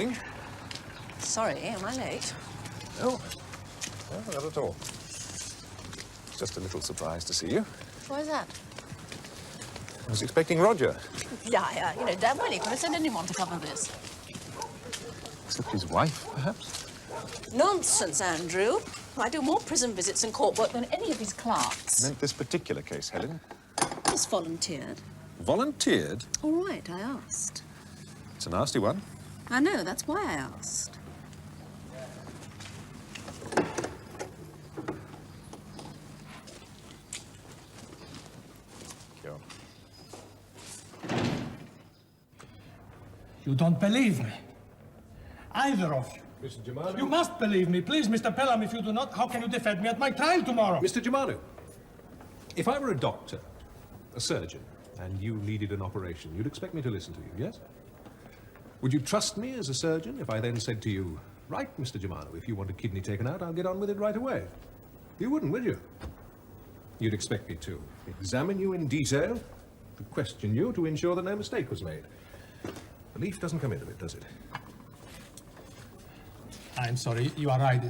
morning. Sorry, am I late? No, not at all. Just a little surprised to see you. Why is that? I was expecting Roger. Yeah, you know, damn well he could have sent anyone to cover this. Except his wife, perhaps? Nonsense, Andrew. I do more prison visits and court work than any of his clerks. Meant this particular case, Helen. He's volunteered. Volunteered? All right, I asked. It's a nasty one. I know, that's why I asked. You don't believe me. Either of you. Mr. Germanou? You must believe me. Please, Mr. Pelham, if you do not, how can you defend me at my trial tomorrow? Mr. Germanou, if I were a doctor, a surgeon, and you needed an operation, you'd expect me to listen to you, yes? Would you trust me as a surgeon if I then said to you, right, Mr. Germanou, if you want a kidney taken out, I'll get on with it right away? You wouldn't, would you? You'd expect me to examine you in detail, to question you, to ensure that no mistake was made. Belief doesn't come into it, does it? I'm sorry, you are right.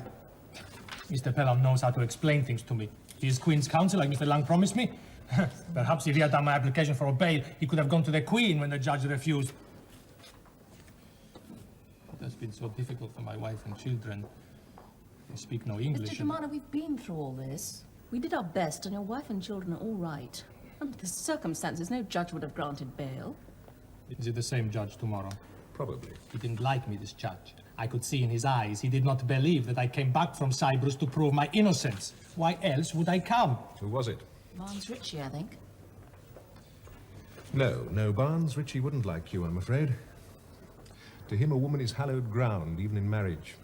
Mr. Pelham knows how to explain things to me. He is Queen's counsel, like Mr. Lang promised me. Perhaps if he had done my application for a bail, he could have gone to the Queen when the judge refused. It has been so difficult for my wife and children. They speak no English. Mr. Germanou, we've been through all this. We did our best, and your wife and children are all right. Under the circumstances, no judge would have granted bail. Is it the same judge tomorrow? Probably. He didn't like me, this judge. I could see in his eyes he did not believe that I came back from Cyprus to prove my innocence. Why else would I come? Who was it? Barnes Ritchie, I think. No, Barnes Ritchie wouldn't like you, I'm afraid. To him, a woman is hallowed ground, even in marriage.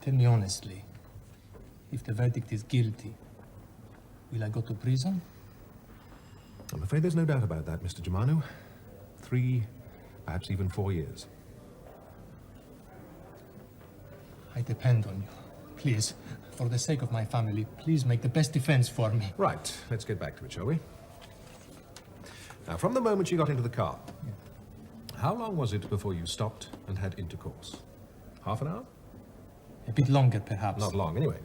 Tell me honestly, if the verdict is guilty, will I go to prison? I'm afraid there's no doubt about that, Mr. Germanou. 3, perhaps even 4 years. I depend on you. Please, for the sake of my family, please make the best defense for me. Right, let's get back to it, shall we? Now, from the moment you got into the car, how long was it before you stopped and had intercourse? Half an hour? A bit longer, perhaps. Not long, anyway.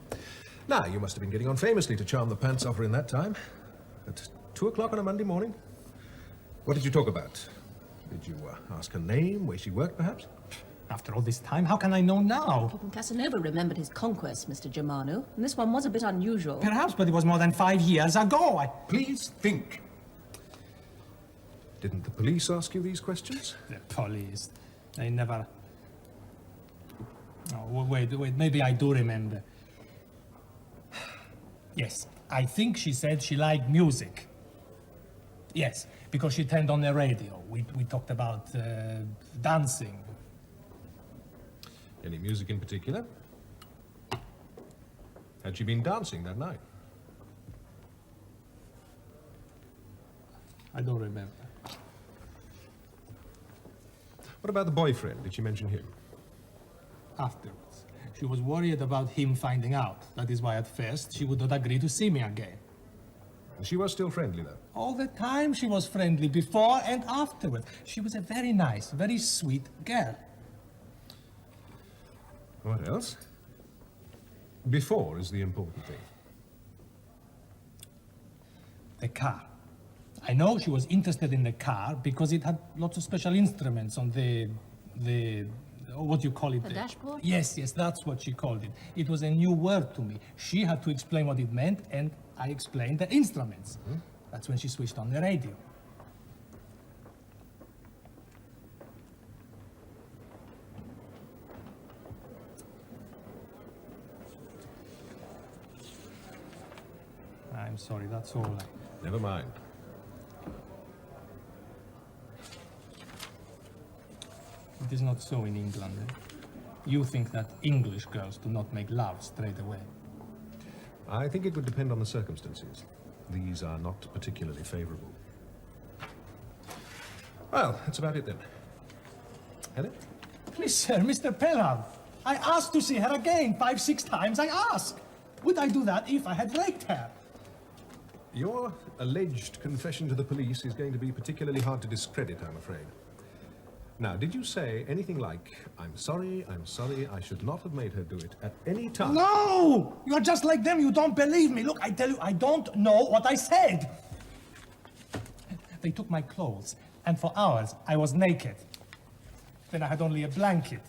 Now, you must have been getting on famously to charm the pants off her in that time. At 2 o'clock on a Monday morning? What did you talk about? Did you ask her name, where she worked, perhaps? After all this time, how can I know now? Captain Casanova remembered his conquest, Mr. Germanou, and this one was a bit unusual. Perhaps, but it was more than 5 years ago. Please think. Didn't the police ask you these questions? The police. They never... Oh, wait, maybe I do remember. Yes, I think she said she liked music. Yes, because she turned on the radio. We talked about dancing. Any music in particular? Had she been dancing that night? I don't remember. What about the boyfriend? Did she mention him? Afterwards. She was worried about him finding out. That is why at first she would not agree to see me again. And she was still friendly, though? All the time she was friendly, before and afterwards. She was a very nice, very sweet girl. What else? Before is the important thing. The car. I know she was interested in the car because it had lots of special instruments on the what do you call it? The dashboard? Yes, that's what she called it. It was a new word to me. She had to explain what it meant, and I explained the instruments. Mm-hmm. That's when she switched on the radio. I'm sorry, that's all. Never mind. It is not so in England. Eh? You think that English girls do not make love straight away. I think it would depend on the circumstances. These are not particularly favorable. Well, that's about it then. Helen? Please, sir, Mr. Pelham. I asked to see her again 5, 6 times. I asked. Would I do that if I had raped her? Your alleged confession to the police is going to be particularly hard to discredit, I'm afraid. Now, did you say anything like, I'm sorry, I should not have made her do it at any time? No! You're just like them, you don't believe me. Look, I tell you, I don't know what I said. They took my clothes, and for hours I was naked. Then I had only a blanket.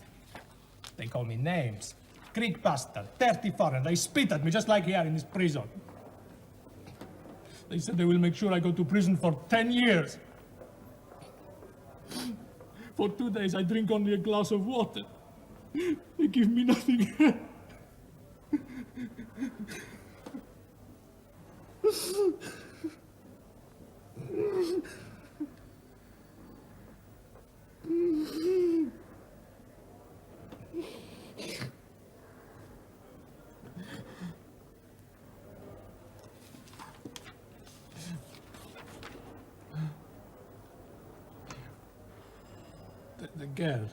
They called me names. Greek bastard, dirty foreign. They spit at me just like here in this prison. They said they will make sure I go to prison for 10 years. For 2 days, I drink only a glass of water. They give me nothing. The girl,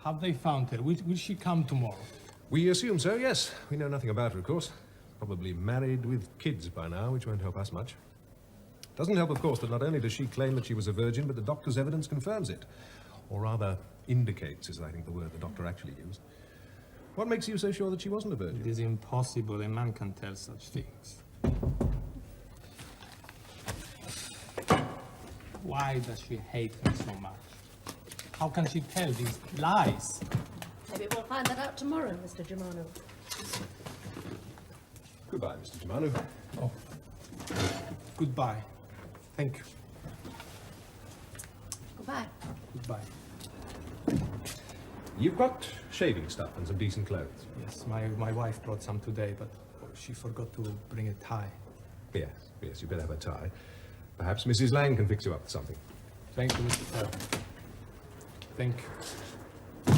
have they found her? Will she come tomorrow? We assume so, yes. We know nothing about her, of course. Probably married with kids by now, which won't help us much. Doesn't help, of course, that not only does she claim that she was a virgin, but the doctor's evidence confirms it. Or rather, indicates, is I think the word the doctor actually used. What makes you so sure that she wasn't a virgin? It is impossible a man can tell such things. Why does she hate me so much? How can she tell these lies? Maybe we'll find that out tomorrow, Mr. Germanou. Goodbye, Mr. Germanou. Oh. Goodbye. Thank you. Goodbye. Goodbye. You've got shaving stuff and some decent clothes. Yes, my wife brought some today, but she forgot to bring a tie. Yes, you better have a tie. Perhaps Mrs. Lang can fix you up with something. Thank you, Mr. Pell. Thank you.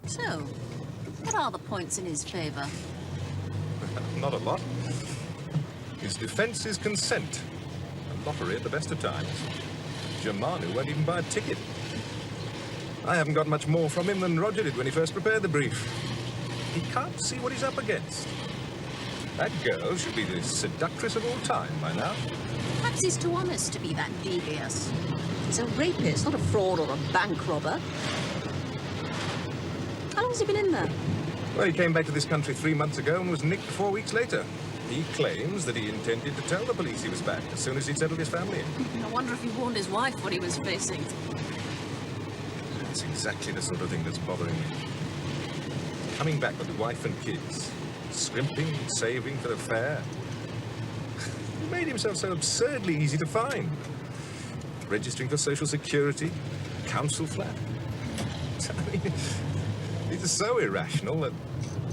So, what are the points in his favour? Not a lot. His defence is consent. A lottery at the best of times. Germanou won't even buy a ticket. I haven't got much more from him than Roger did when he first prepared the brief. He can't see what he's up against. That girl should be the seductress of all time by now. Perhaps he's too honest to be that devious. He's a rapist, not a fraud or a bank robber. How long has he been in there? Well, he came back to this country 3 months ago and was nicked 4 weeks later. He claims that he intended to tell the police he was back as soon as he'd settled his family in. I wonder if he warned his wife what he was facing. That's exactly the sort of thing that's bothering me. Coming back with a wife and kids. Scrimping, saving for the fare. He made himself so absurdly easy to find. Registering for Social Security, council flat. I mean, he's so irrational that,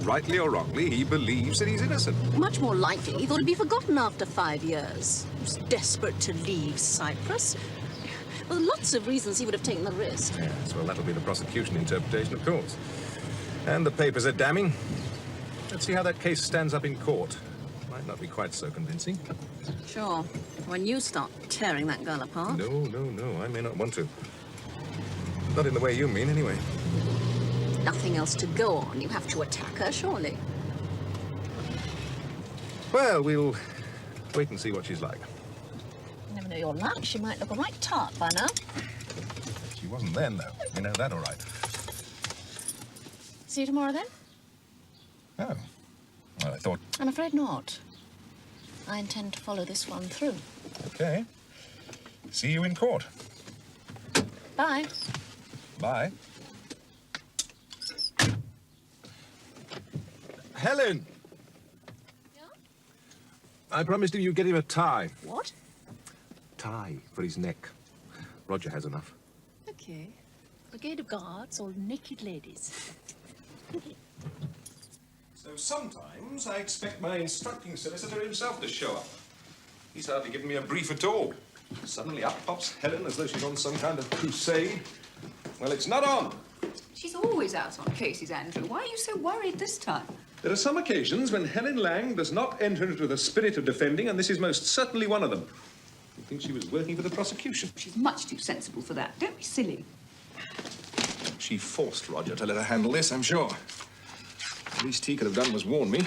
rightly or wrongly, he believes that he's innocent. Much more likely, he thought he'd be forgotten after 5 years. He was desperate to leave Cyprus. Well, lots of reasons he would have taken the risk. Yes, well, that'll be the prosecution interpretation, of course. And the papers are damning. Let's see how that case stands up in court. Might not be quite so convincing. Sure. When you start tearing that girl apart. No, I may not want to. Not in the way you mean, anyway. Nothing else to go on. You have to attack her, surely. Well, we'll wait and see what she's like. You never know your luck. She might look a right tart by now. She wasn't then, though. You know that all right. See you tomorrow, then? Oh. Well, I thought... I'm afraid not. I intend to follow this one through. Okay. See you in court. Bye. Bye. Helen! Yeah? I promised him you'd get him a tie. What? Tie for his neck. Roger has enough. Okay. Brigade of Guards, all naked ladies. So sometimes I expect my instructing solicitor himself to show up. He's hardly given me a brief at all. Suddenly up pops Helen as though she's on some kind of crusade. Well, it's not on. She's always out on cases, Andrew. Why are you so worried this time? There are some occasions when Helen Lang does not enter into the spirit of defending, and this is most certainly one of them. You think she was working for the prosecution? She's much too sensible for that. Don't be silly. She forced Roger to let her handle this, I'm sure. The least he could have done was warn me.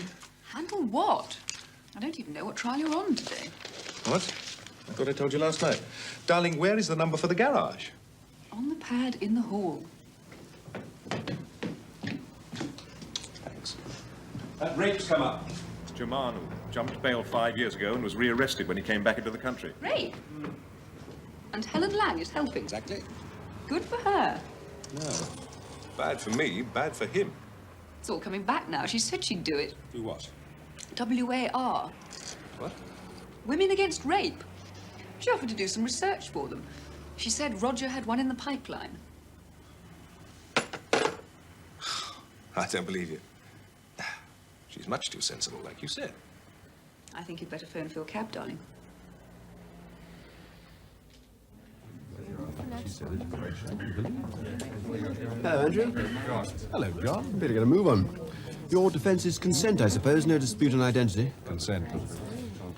Handle what? I don't even know what trial you're on today. What? I thought I told you last night. Darling, where is the number for the garage? On the pad in the hall. Thanks. Rape's come up. Germanou jumped bail 5 years ago and was rearrested when he came back into the country. Rape? And Helen Lang is helping. Exactly. Good for her. No. Bad for me, bad for him. It's all coming back now. She said she'd do it. Do what? WAR. What? Women Against Rape. She offered to do some research for them. She said Roger had one in the pipeline. I don't believe you. She's much too sensible, like you said. I think you'd better phone Phil Cab, darling. Hello, Andrew. Hello, John. Better get a move on. Your defence is consent, I suppose. No dispute on identity. Consent.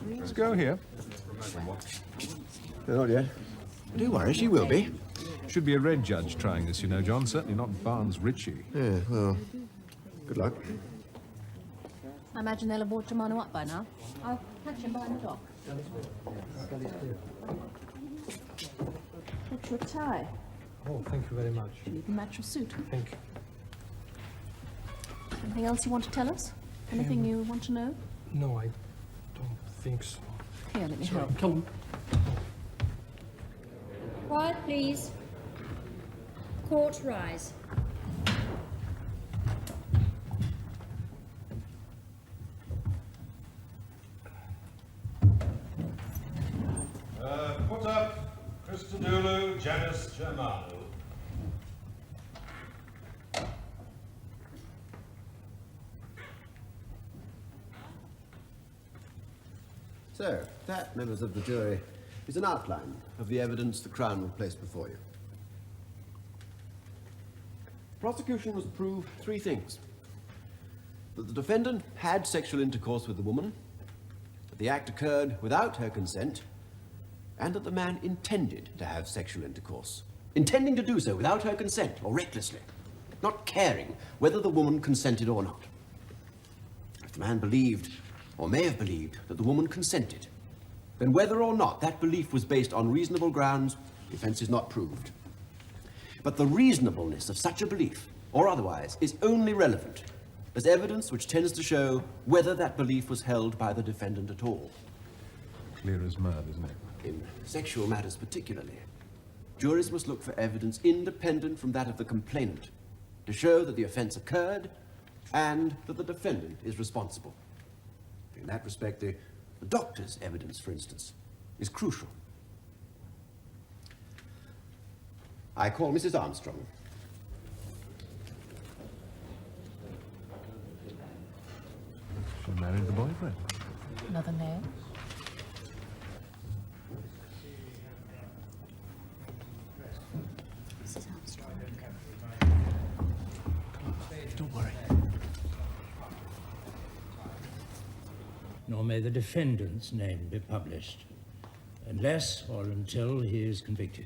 Let's go here. No, not yet. Don't worry, she will be. Should be a red judge trying this, you know, John. Certainly not Barnes Ritchie. Yeah, well, good luck. I imagine they'll have brought Germanou up by now. I'll catch him behind the dock. What's your tie? Oh, thank you very much. You can match your suit. Thank you. Anything else you want to tell us? Anything you want to know? No, I don't think so. Here, let me help. Come on. Quiet, please. Court, rise. Put up Christodoulou, Janice Germanou. So, that, members of the jury, is an outline of the evidence the Crown will place before you. The prosecution must prove three things. That the defendant had sexual intercourse with the woman, that the act occurred without her consent, and that the man intended to have sexual intercourse. Intending to do so without her consent, or recklessly, not caring whether the woman consented or not. If the man believed, or may have believed, that the woman consented, then whether or not that belief was based on reasonable grounds, the offence is not proved. But the reasonableness of such a belief, or otherwise, is only relevant as evidence which tends to show whether that belief was held by the defendant at all. Clear as mud, isn't it? In sexual matters particularly, juries must look for evidence independent from that of the complainant to show that the offence occurred and that the defendant is responsible. In that respect, the doctor's evidence, for instance, is crucial. I call Mrs. Armstrong. She married the boyfriend. Another nail. Mrs. Armstrong. Don't worry. Nor may the defendant's name be published, unless or until he is convicted.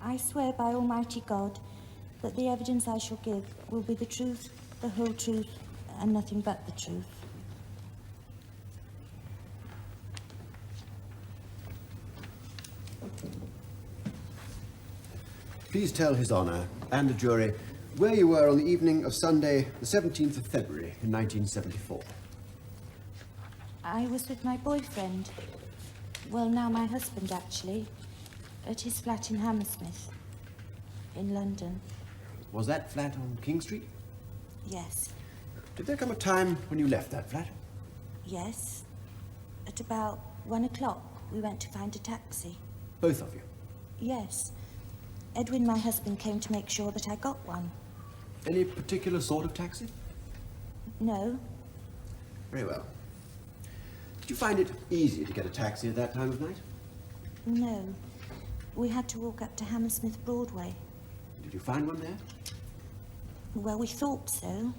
I swear by Almighty God that the evidence I shall give will be the truth, the whole truth, and nothing but the truth. Please tell His Honour and the jury where you were on the evening of Sunday, the 17th of February in 1974. I was with my boyfriend, well, now my husband actually, at his flat in Hammersmith, in London. Was that flat on King Street? Yes, Did there come a time when you left that flat? yes. At about 1 o'clock, we went to find a taxi. Both of you? Yes. Edwin, my husband, came to make sure that I got one. Any particular sort of taxi? No, Very well. Did you find it easy to get a taxi at that time of night? no. We had to walk up to Hammersmith Broadway. Did you find one there? Well, we thought so.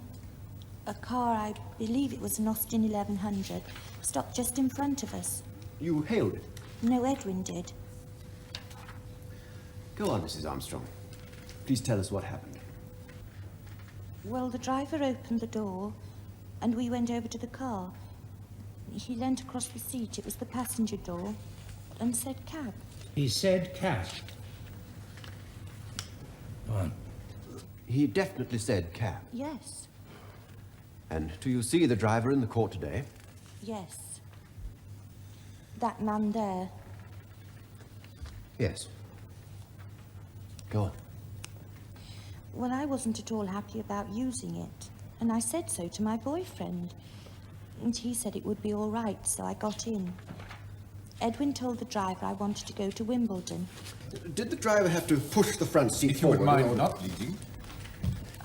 A car, I believe it was an Austin 1100, stopped just in front of us. You hailed it? No, Edwin did. Go on, Mrs. Armstrong. Please tell us what happened. Well, the driver opened the door, and we went over to the car. He leant across the seat, it was the passenger door, and said cab. He said cab. Go on. He definitely said cab. Yes, And do you see the driver in the court today? yes. That man there. Yes. Go on. Well, I wasn't at all happy about using it, and I said so to my boyfriend. And he said it would be all right, so I got in. Edwin told the driver I wanted to go to Wimbledon. Did the driver have to push the front seat If you forward? would mind in order- not leading.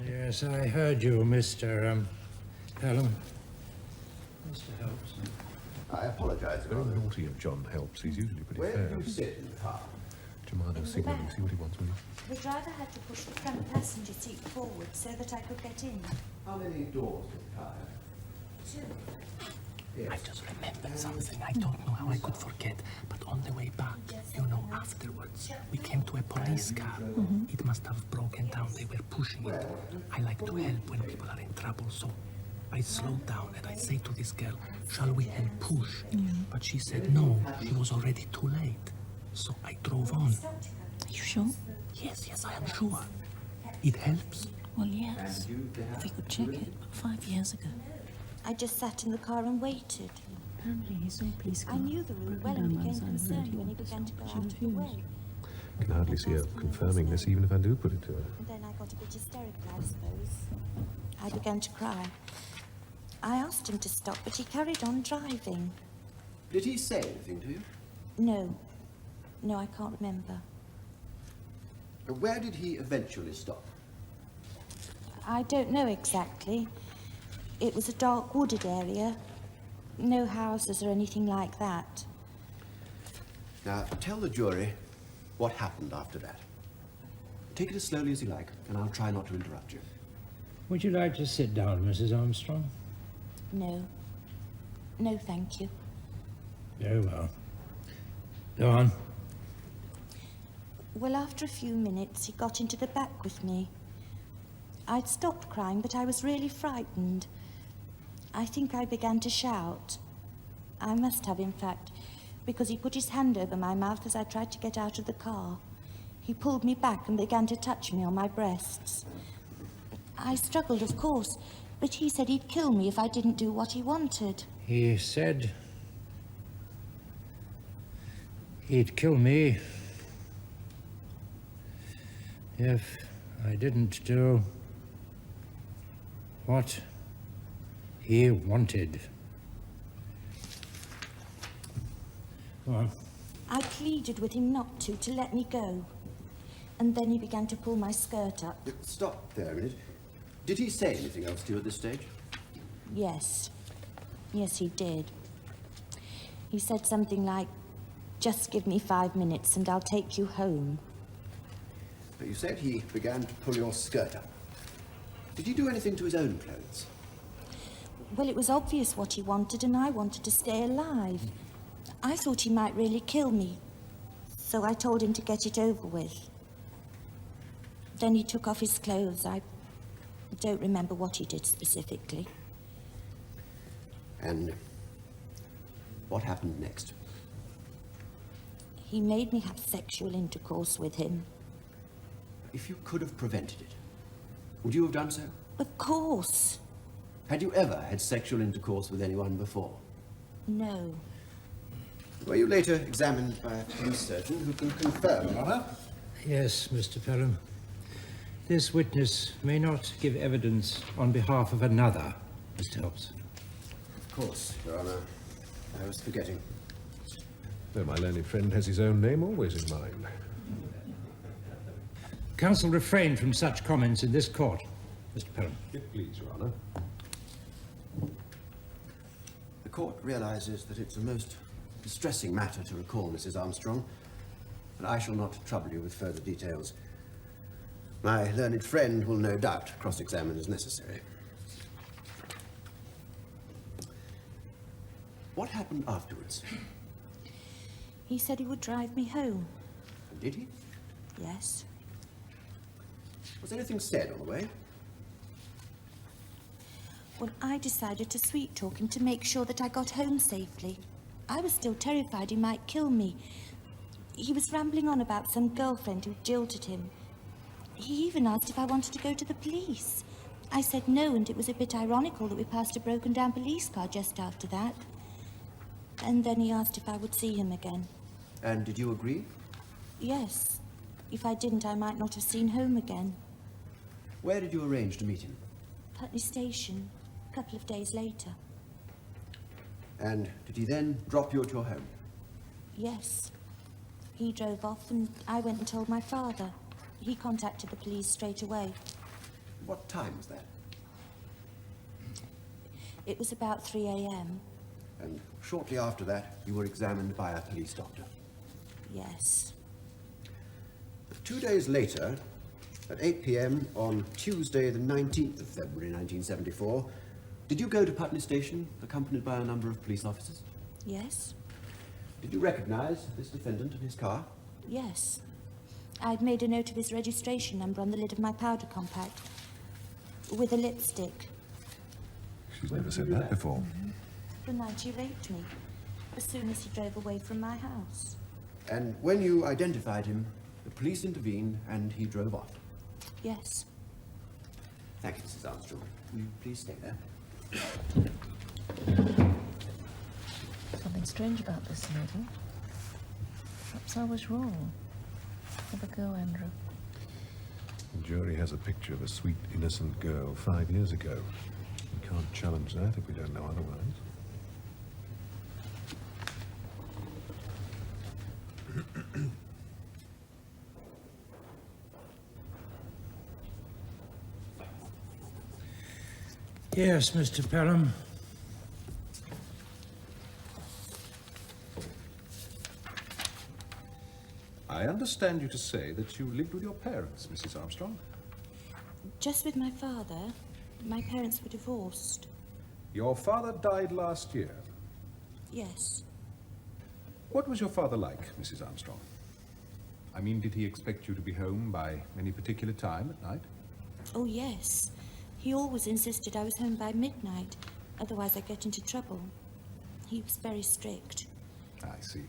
Yes, I heard you, Mr. Pelham. Mr. Helps. I apologize, Your Very Honor. naughty of John Helps. He's usually pretty Where fair. did you sit in the car? Germanou, see what he wants, will you? The driver had to push the front passenger seat forward so that I could get in. How many doors did the car have? Two. I just remembered something. I don't know how I could forget. But on the way back, afterwards, we came to a police car. It must have broken down. They were pushing it. I like to help when people are in trouble, so I slowed down and I say to this girl, shall we help push? But she said no, it was already too late. So I drove on. Are you sure? Yes, I am sure. It helps. Well, yes. We could check it 5 years ago. I just sat in the car and waited. Apparently he saw a police car. I knew the route well and became concerned when he began to go out of the way. I can hardly see her confirming this, even if I do put it to her. And then I got a bit hysterical, I suppose. I began to cry. I asked him to stop, but he carried on driving. Did he say anything to you? No. No, I can't remember. Where did he eventually stop? I don't know exactly. It was a dark wooded area. No houses or anything like that. Now, tell the jury what happened after that. Take it as slowly as you like, and I'll try not to interrupt you. Would you like to sit down, Mrs. Armstrong? No. No, thank you. Very well. Go on. Well, after a few minutes, he got into the back with me. I'd stopped crying, but I was really frightened. I think I began to shout. I must have, in fact, because he put his hand over my mouth as I tried to get out of the car. He pulled me back and began to touch me on my breasts. I struggled, of course, but he said he'd kill me if I didn't do what he wanted. He said he'd kill me if I didn't do what he wanted. Go on. I pleaded with him not to let me go. And then he began to pull my skirt up. Stop there a minute. Did he say anything else to you at this stage? Yes. Yes, he did. He said something like, just give me 5 minutes and I'll take you home. But you said he began to pull your skirt up. Did he do anything to his own clothes? Well, it was obvious what he wanted, and I wanted to stay alive. I thought he might really kill me, so I told him to get it over with. Then he took off his clothes. I don't remember what he did specifically. And what happened next? He made me have sexual intercourse with him. If you could have prevented it, would you have done so? Of course. Had you ever had sexual intercourse with anyone before? No. Were you later examined by a police surgeon who can confirm, Your Honor? Yes, Mr. Pelham. This witness may not give evidence on behalf of another, Mr. Helps. Of course, Your Honor. I was forgetting. Though my learned friend has his own name always in mind. Counsel refrain from such comments in this court, Mr. Pelham. If please, Your Honor. The court realizes that it's a most distressing matter to recall, Mrs. Armstrong, but I shall not trouble you with further details. My learned friend will no doubt cross-examine as necessary. What happened afterwards? He said he would drive me home. Did he? Yes. Was anything said on the way? Well, I decided to sweet talk him to make sure that I got home safely. I was still terrified he might kill me. He was rambling on about some girlfriend who jilted him. He even asked if I wanted to go to the police. I said no, and it was a bit ironical that we passed a broken-down police car just after that. And then he asked if I would see him again. And did you agree? Yes. If I didn't, I might not have seen home again. Where did you arrange to meet him? Putney Station, a couple of days later. And did he then drop you at your home? Yes. He drove off and I went and told my father. He contacted the police straight away. What time was that? It was about 3 a.m. And shortly after that, you were examined by a police doctor. Yes. 2 days later, at 8 p.m. on Tuesday, the 19th of February, 1974, did you go to Putney Station, accompanied by a number of police officers? Yes. Did you recognize this defendant and his car? Yes. I'd made a note of his registration number on the lid of my powder compact. With a lipstick. She's never said that before. The night he raped me. As soon as he drove away from my house. And when you identified him, the police intervened and he drove off. Yes. Thank you, Mrs. Armstrong. Will you please stay there? Something strange about this lady. Perhaps I was wrong. Have a go, Andrew. The jury has a picture of a sweet, innocent girl 5 years ago. We can't challenge that if we don't know otherwise. Yes, Mr. Pelham. I understand you to say that you lived with your parents, Mrs. Armstrong. Just with my father. My parents were divorced. Your father died last year. Yes. What was your father like, Mrs. Armstrong? I mean, did he expect you to be home by any particular time at night? Oh, yes. He always insisted I was home by midnight. Otherwise I'd get into trouble. He was very strict. I see.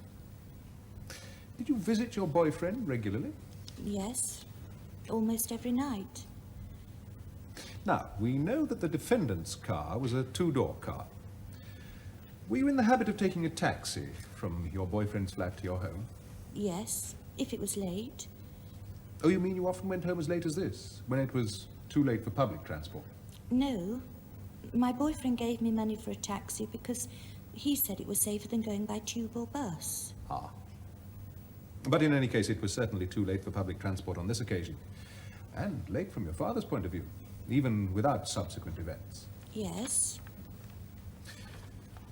Did you visit your boyfriend regularly? Yes. Almost every night. Now, we know that the defendant's car was a two-door car. Were you in the habit of taking a taxi from your boyfriend's flat to your home? Yes, if it was late. Oh, you mean you often went home as late as this, when it was too late for public transport? No. My boyfriend gave me money for a taxi because he said it was safer than going by tube or bus. Ah. But in any case, it was certainly too late for public transport on this occasion. And late from your father's point of view, even without subsequent events. Yes.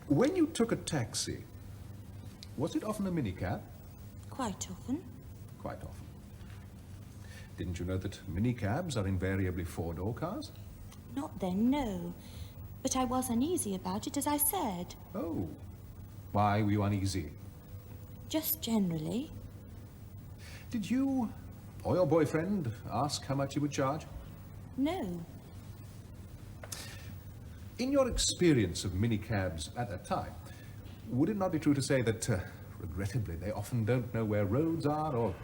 When you took a taxi, was it often a minicab? Quite often. Quite often. Didn't you know that minicabs are invariably four-door cars? Not then, no. But I was uneasy about it, as I said. Oh. Why were you uneasy? Just generally. Did you or your boyfriend ask how much he would charge? No. In your experience of minicabs at that time, would it not be true to say that, regrettably, they often don't know where roads are or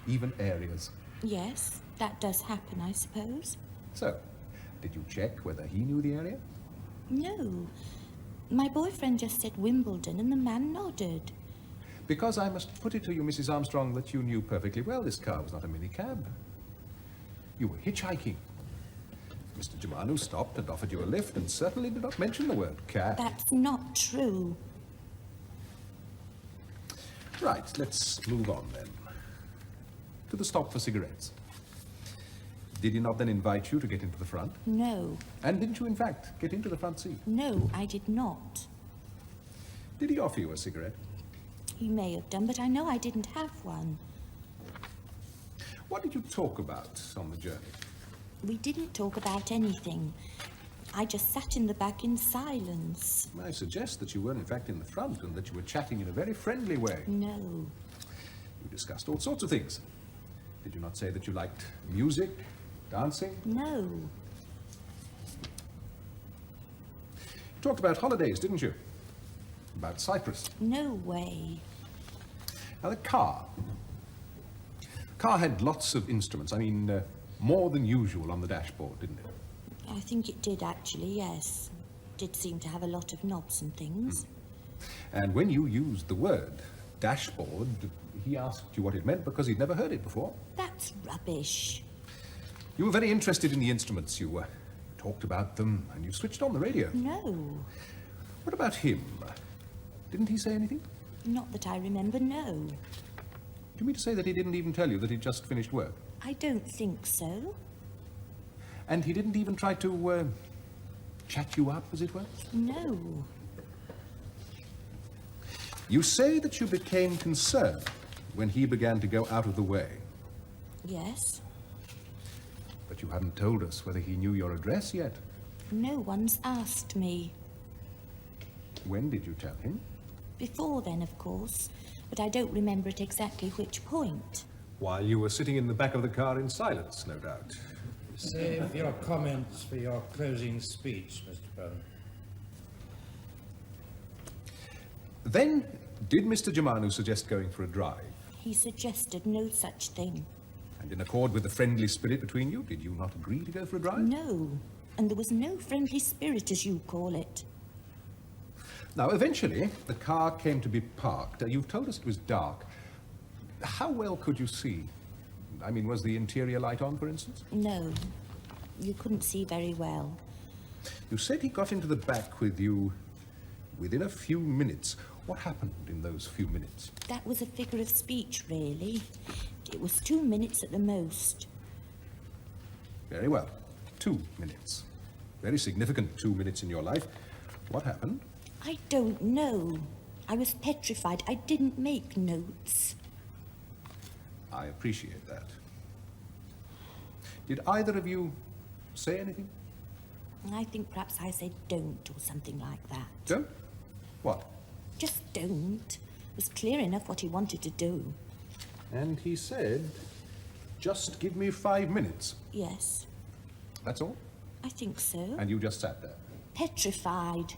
even areas? Yes, that does happen, I suppose. So, did you check whether he knew the area? No. My boyfriend just said Wimbledon and the man nodded. Because I must put it to you, Mrs. Armstrong, that you knew perfectly well this car was not a minicab. You were hitchhiking. Mr. Germanou stopped and offered you a lift and certainly did not mention the word cab. That's not true. Right, let's move on then. To the stop for cigarettes. Did he not then invite you to get into the front? No. And didn't you, in fact, get into the front seat? No, I did not. Did he offer you a cigarette? He may have done, but I know I didn't have one. What did you talk about on the journey? We didn't talk about anything. I just sat in the back in silence. I suggest that you were, in fact, in the front and that you were chatting in a very friendly way. No. You discussed all sorts of things. Did you not say that you liked music, dancing? No. You talked about holidays, didn't you? About Cyprus. No way. Now, the car. Car had lots of instruments. I mean, more than usual on the dashboard, didn't it? I think it did, actually, yes. Did seem to have a lot of knobs and things. And when you used the word dashboard, he asked you what it meant because he'd never heard it before. That's rubbish. You were very interested in the instruments. You talked about them and you switched on the radio. No. What about him? Didn't he say anything? Not that I remember, no. Do you mean to say that he didn't even tell you that he'd just finished work? I don't think so. And he didn't even try to chat you up, as it were? No. You say that you became concerned when he began to go out of the way. Yes. But you haven't told us whether he knew your address yet. No one's asked me. When did you tell him? Before then, of course. But I don't remember at exactly which point. While you were sitting in the back of the car in silence, no doubt. Save your comments for your closing speech, Mr. Pelham. Then, did Mr. Germanou suggest going for a drive? He suggested no such thing. And in accord with the friendly spirit between you, did you not agree to go for a drive? No. And there was no friendly spirit, as you call it. Now, eventually, the car came to be parked. You've told us it was dark. How well could you see? I mean, was the interior light on, for instance? No. You couldn't see very well. You said he got into the back with you within a few minutes. What happened in those few minutes? That was a figure of speech, really. It was 2 minutes at the most. Very well. 2 minutes. Very significant 2 minutes in your life. What happened? I don't know. I was petrified. I didn't make notes. I appreciate that. Did either of you say anything? I think perhaps I said don't or something like that. Don't? What? Just don't. It was clear enough what he wanted to do. And he said, just give me 5 minutes. Yes, That's all? I think so. And you just sat there. Petrified.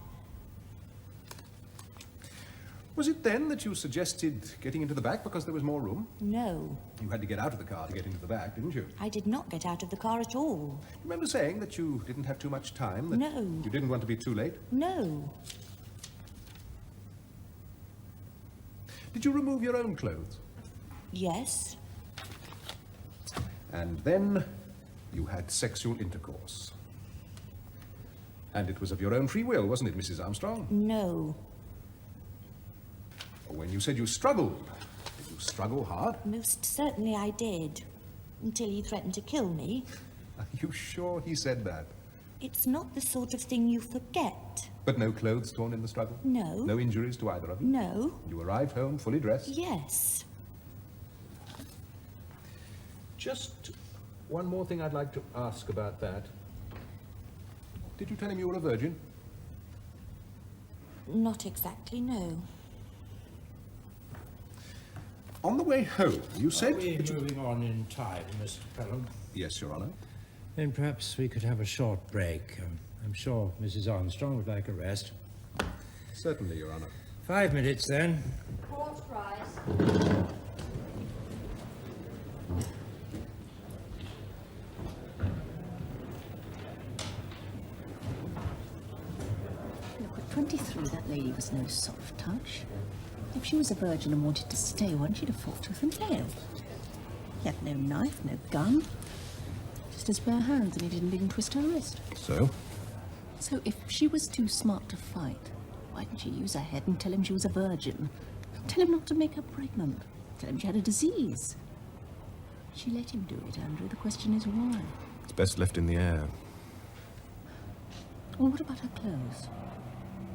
Was it then that you suggested getting into the back because there was more room? No, You had to get out of the car to get into the back, didn't you? I did not get out of the car at all. Remember saying that you didn't have too much time? That No. You didn't want to be too late? No. Did you remove your own clothes? Yes. And then you had sexual intercourse. And it was of your own free will, wasn't it, Mrs. Armstrong? No. When you said you struggled, did you struggle hard? Most certainly I did. Until he threatened to kill me. Are you sure he said that? It's not the sort of thing you forget. But no clothes torn in the struggle? No. No injuries to either of you? No. You arrived home fully dressed? Yes. Just one more thing I'd like to ask about that. Did you tell him you were a virgin? Not exactly, no. On the way home, you said... Are we moving on in time, Mr. Pelham? Yes, Your Honour. Then perhaps we could have a short break. I'm sure Mrs. Armstrong would like a rest. Certainly, Your Honour. 5 minutes, then. Port rise. Look, at 23, that lady was no soft touch. If she was a virgin and wanted to stay one, she'd have fought tooth and nail. He had no knife, no gun. Just his bare hands, and he didn't even twist her wrist. So? So if she was too smart to fight, why didn't she use her head and tell him she was a virgin? Tell him not to make her pregnant. Tell him she had a disease. She let him do it, Andrew. The question is why? It's best left in the air. Well, what about her clothes?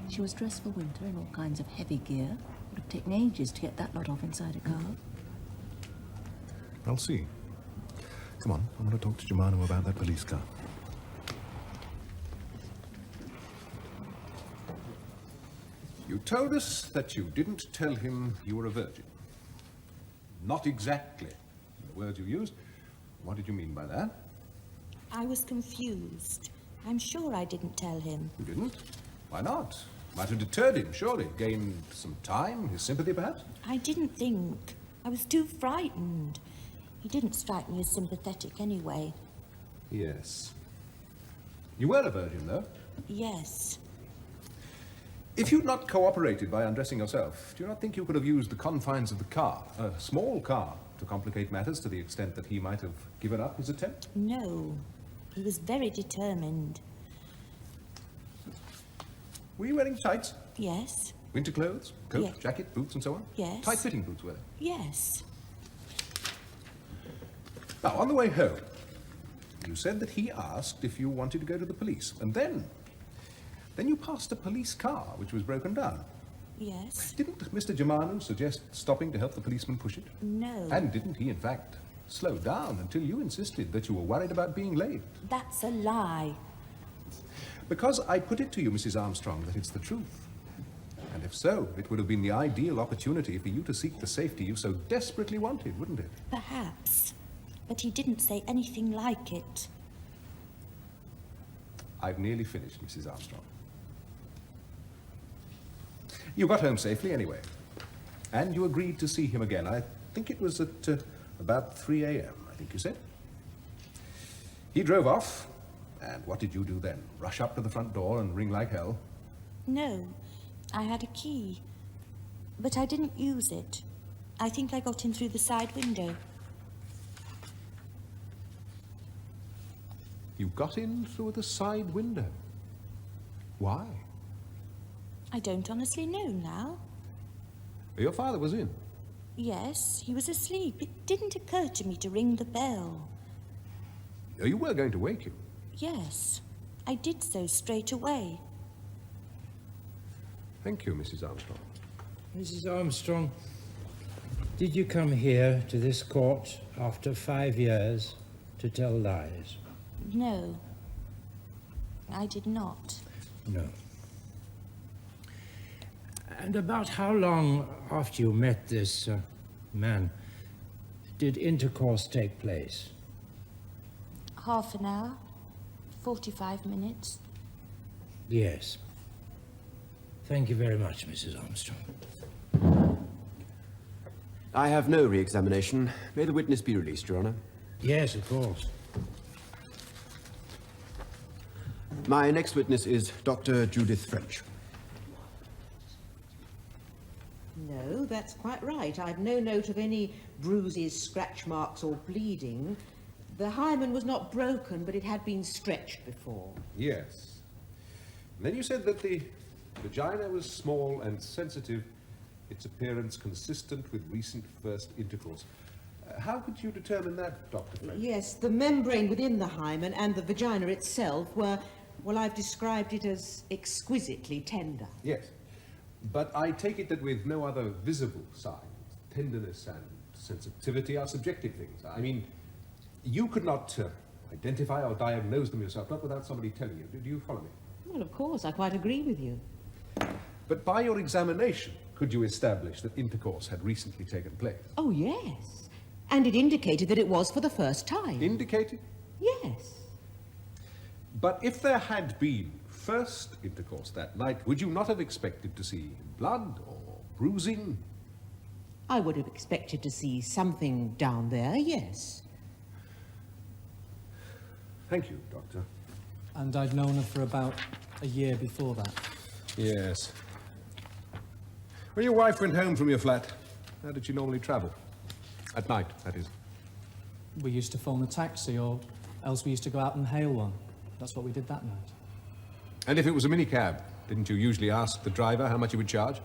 She was dressed for winter in all kinds of heavy gear. Would have taken ages to get that lot off inside a car. I'll see. Come on, I want to talk to Germanou about that police car. You told us that you didn't tell him you were a virgin. Not exactly. words you used. What did you mean by that? I was confused. I'm sure I didn't tell him. You didn't? Why not? Might have deterred him, surely. Gained some time, his sympathy, perhaps? I didn't think. I was too frightened. He didn't strike me as sympathetic anyway. Yes. You were a virgin, though? Yes. If you'd not cooperated by undressing yourself, do you not think you could have used the confines of the car, a small car, to complicate matters to the extent that he might have given up his attempt? No. He was very determined. Were you wearing tights? Yes. Winter clothes? Coat, Yes. jacket, boots, and so on? Yes. Tight-fitting boots, were they? Yes. Now, on the way home, you said that he asked if you wanted to go to the police, and then you passed a police car which was broken down. Yes. Didn't Mr. Germanou suggest stopping to help the policeman push it? No. And didn't he, in fact, slow down until you insisted that you were worried about being late? That's a lie. Because I put it to you, Mrs. Armstrong, that it's the truth. And if so, it would have been the ideal opportunity for you to seek the safety you so desperately wanted, wouldn't it? Perhaps. But he didn't say anything like it. I've nearly finished, Mrs. Armstrong. You got home safely, anyway. And you agreed to see him again. I think it was at about 3 a.m., I think you said. He drove off, and what did you do then? Rush up to the front door and ring like hell? No. I had a key. But I didn't use it. I think I got in through the side window. You got in through the side window. Why? I don't honestly know now. Your father was in. Yes, he was asleep. It didn't occur to me to ring the bell. You were going to wake him. Yes, I did so straight away. Thank you, Mrs. Armstrong. Mrs. Armstrong, did you come here to this court after 5 years to tell lies? No, I did not. No. And about how long after you met this man did intercourse take place? Half an hour, 45 minutes. Yes. Thank you very much, Mrs. Armstrong. I have no re-examination. May the witness be released, Your Honor. Yes, of course. My next witness is Dr. Judith French. No, that's quite right. I've no note of any bruises, scratch marks, or bleeding. The hymen was not broken, but it had been stretched before. Yes. And then you said that the vagina was small and sensitive, its appearance consistent with recent first intercourse. How could you determine that, Dr. French? Yes, the membrane within the hymen and the vagina itself were, well, I've described it as exquisitely tender. Yes. But I take it that with no other visible signs, tenderness and sensitivity are subjective things. I mean, you could not identify or diagnose them yourself, not without somebody telling you. Do you follow me? Well, of course, I quite agree with you. But by your examination, could you establish that intercourse had recently taken place? Oh, yes. And it indicated that it was for the first time. Indicated? Yes. But if there had been first intercourse that night, would you not have expected to see blood or bruising? I would have expected to see something down there, yes. Thank you, Doctor. And I'd known her for about a year before that. Yes. When your wife went home from your flat, how did she normally travel? At night, that is. We used to phone a taxi, or else we used to go out and hail one. That's what we did that night. And if it was a minicab, didn't you usually ask the driver how much he would charge?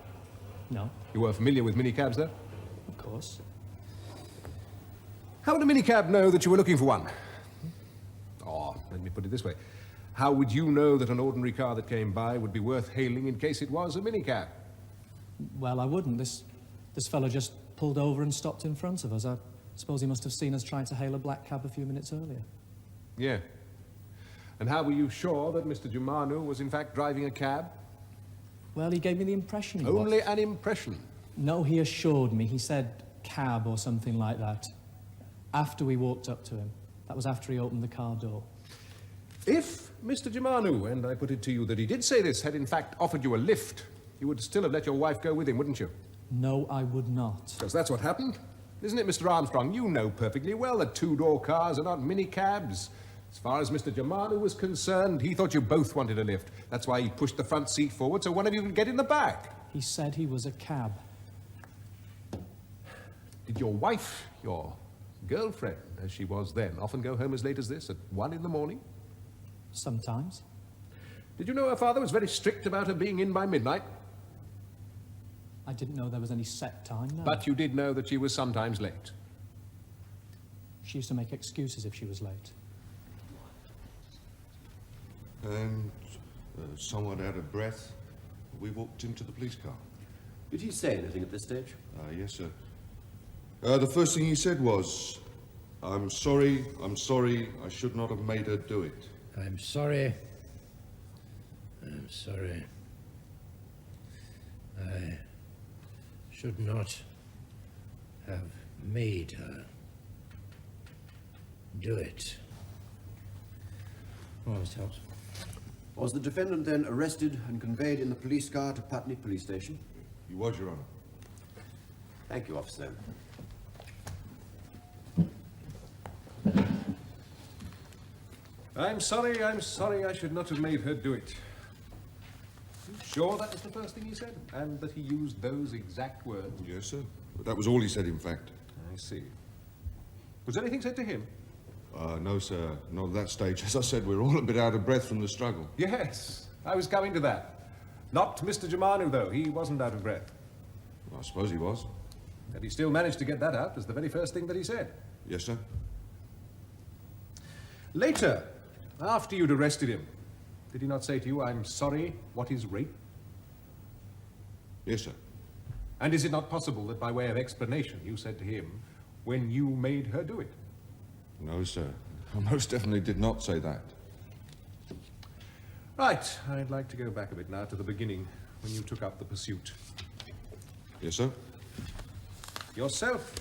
No. You were familiar with minicabs, though? Of course. How would a minicab know that you were looking for one? Or, let me put it this way. How would you know that an ordinary car that came by would be worth hailing in case it was a minicab? Well, I wouldn't. This fellow just pulled over and stopped in front of us. I suppose he must have seen us trying to hail a black cab a few minutes earlier. Yeah. And how were you sure that Mr. Germanou was in fact driving a cab? Well, he gave me the impression he Only was. an impression? No, he assured me. He said cab or something like that. After we walked up to him. That was after he opened the car door. If Mr. Germanou, and I put it to you that he did say this, had in fact offered you a lift, you would still have let your wife go with him, wouldn't you? No, I would not. Because that's what happened. Isn't it, Mr. Armstrong? You know perfectly well that two-door cars are not minicabs. As far as Mr. Germanou was concerned, he thought you both wanted a lift. That's why he pushed the front seat forward so one of you could get in the back. He said he was a cab. Did your wife, your girlfriend, as she was then, often go home as late as this, at 1 in the morning? Sometimes. Did you know her father was very strict about her being in by midnight? I didn't know there was any set time, no. But you did know that she was sometimes late. She used to make excuses if she was late. And, somewhat out of breath, we walked into the police car. Did he say anything at this stage? Yes, sir. The first thing he said was, I'm sorry, I should not have made her do it. I'm sorry. I should not have made her do it. Oh, Mr. Hobbs. Was the defendant then arrested and conveyed in the police car to Putney Police Station? He was, Your Honour. Thank you, officer. I'm sorry I should not have made her do it. You sure that was the first thing he said? And that he used those exact words? Yes, sir. But that was all he said, in fact. I see. Was anything said to him? No, sir. Not at that stage. As I said, we're all a bit out of breath from the struggle. Yes, I was coming to that. Not Mr. Germanou, though. He wasn't out of breath. Well, I suppose he was. And he still managed to get that out as the very first thing that he said. Yes, sir. Later, after you'd arrested him, did he not say to you, I'm sorry, what is rape? Yes, sir. And is it not possible that by way of explanation you said to him, when you made her do it? No, sir. I most definitely did not say that. Right, I'd like to go back a bit now to the beginning, when you took up the pursuit. Yes, sir. Yourself,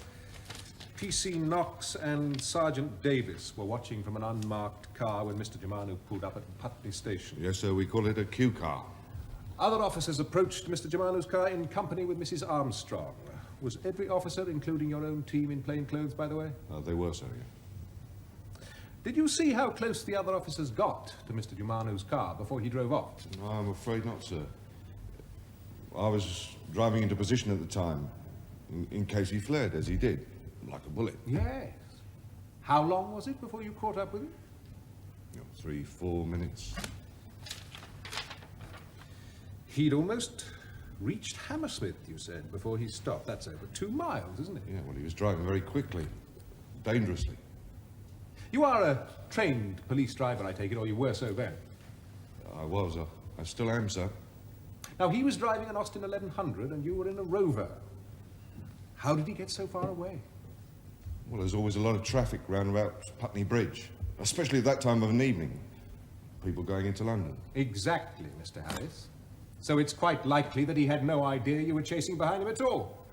P.C. Knox and Sergeant Davis were watching from an unmarked car when Mr. Germanou pulled up at Putney Station. Yes, sir. We call it a Q car. Other officers approached Mr. Germanou's car in company with Mrs. Armstrong. Was every officer, including your own team, in plain clothes, by the way? They were, sir, yeah. Did you see how close the other officers got to Mr. Germanou's car before he drove off? No, I'm afraid not, sir. I was driving into position at the time, in case he fled, as he did, like a bullet. Yes. How long was it before you caught up with him? 3, 4 minutes. He'd almost reached Hammersmith, you said, before he stopped. That's over 2 miles, isn't it? Yeah, well, he was driving very quickly, dangerously. You are a trained police driver, I take it, or you were so then? I was. I still am, sir. Now, he was driving an Austin 1100 and you were in a Rover. How did he get so far away? Well, there's always a lot of traffic round about Putney Bridge, especially at that time of an evening. People going into London. Exactly, Mr. Harris. So it's quite likely that he had no idea you were chasing behind him at all.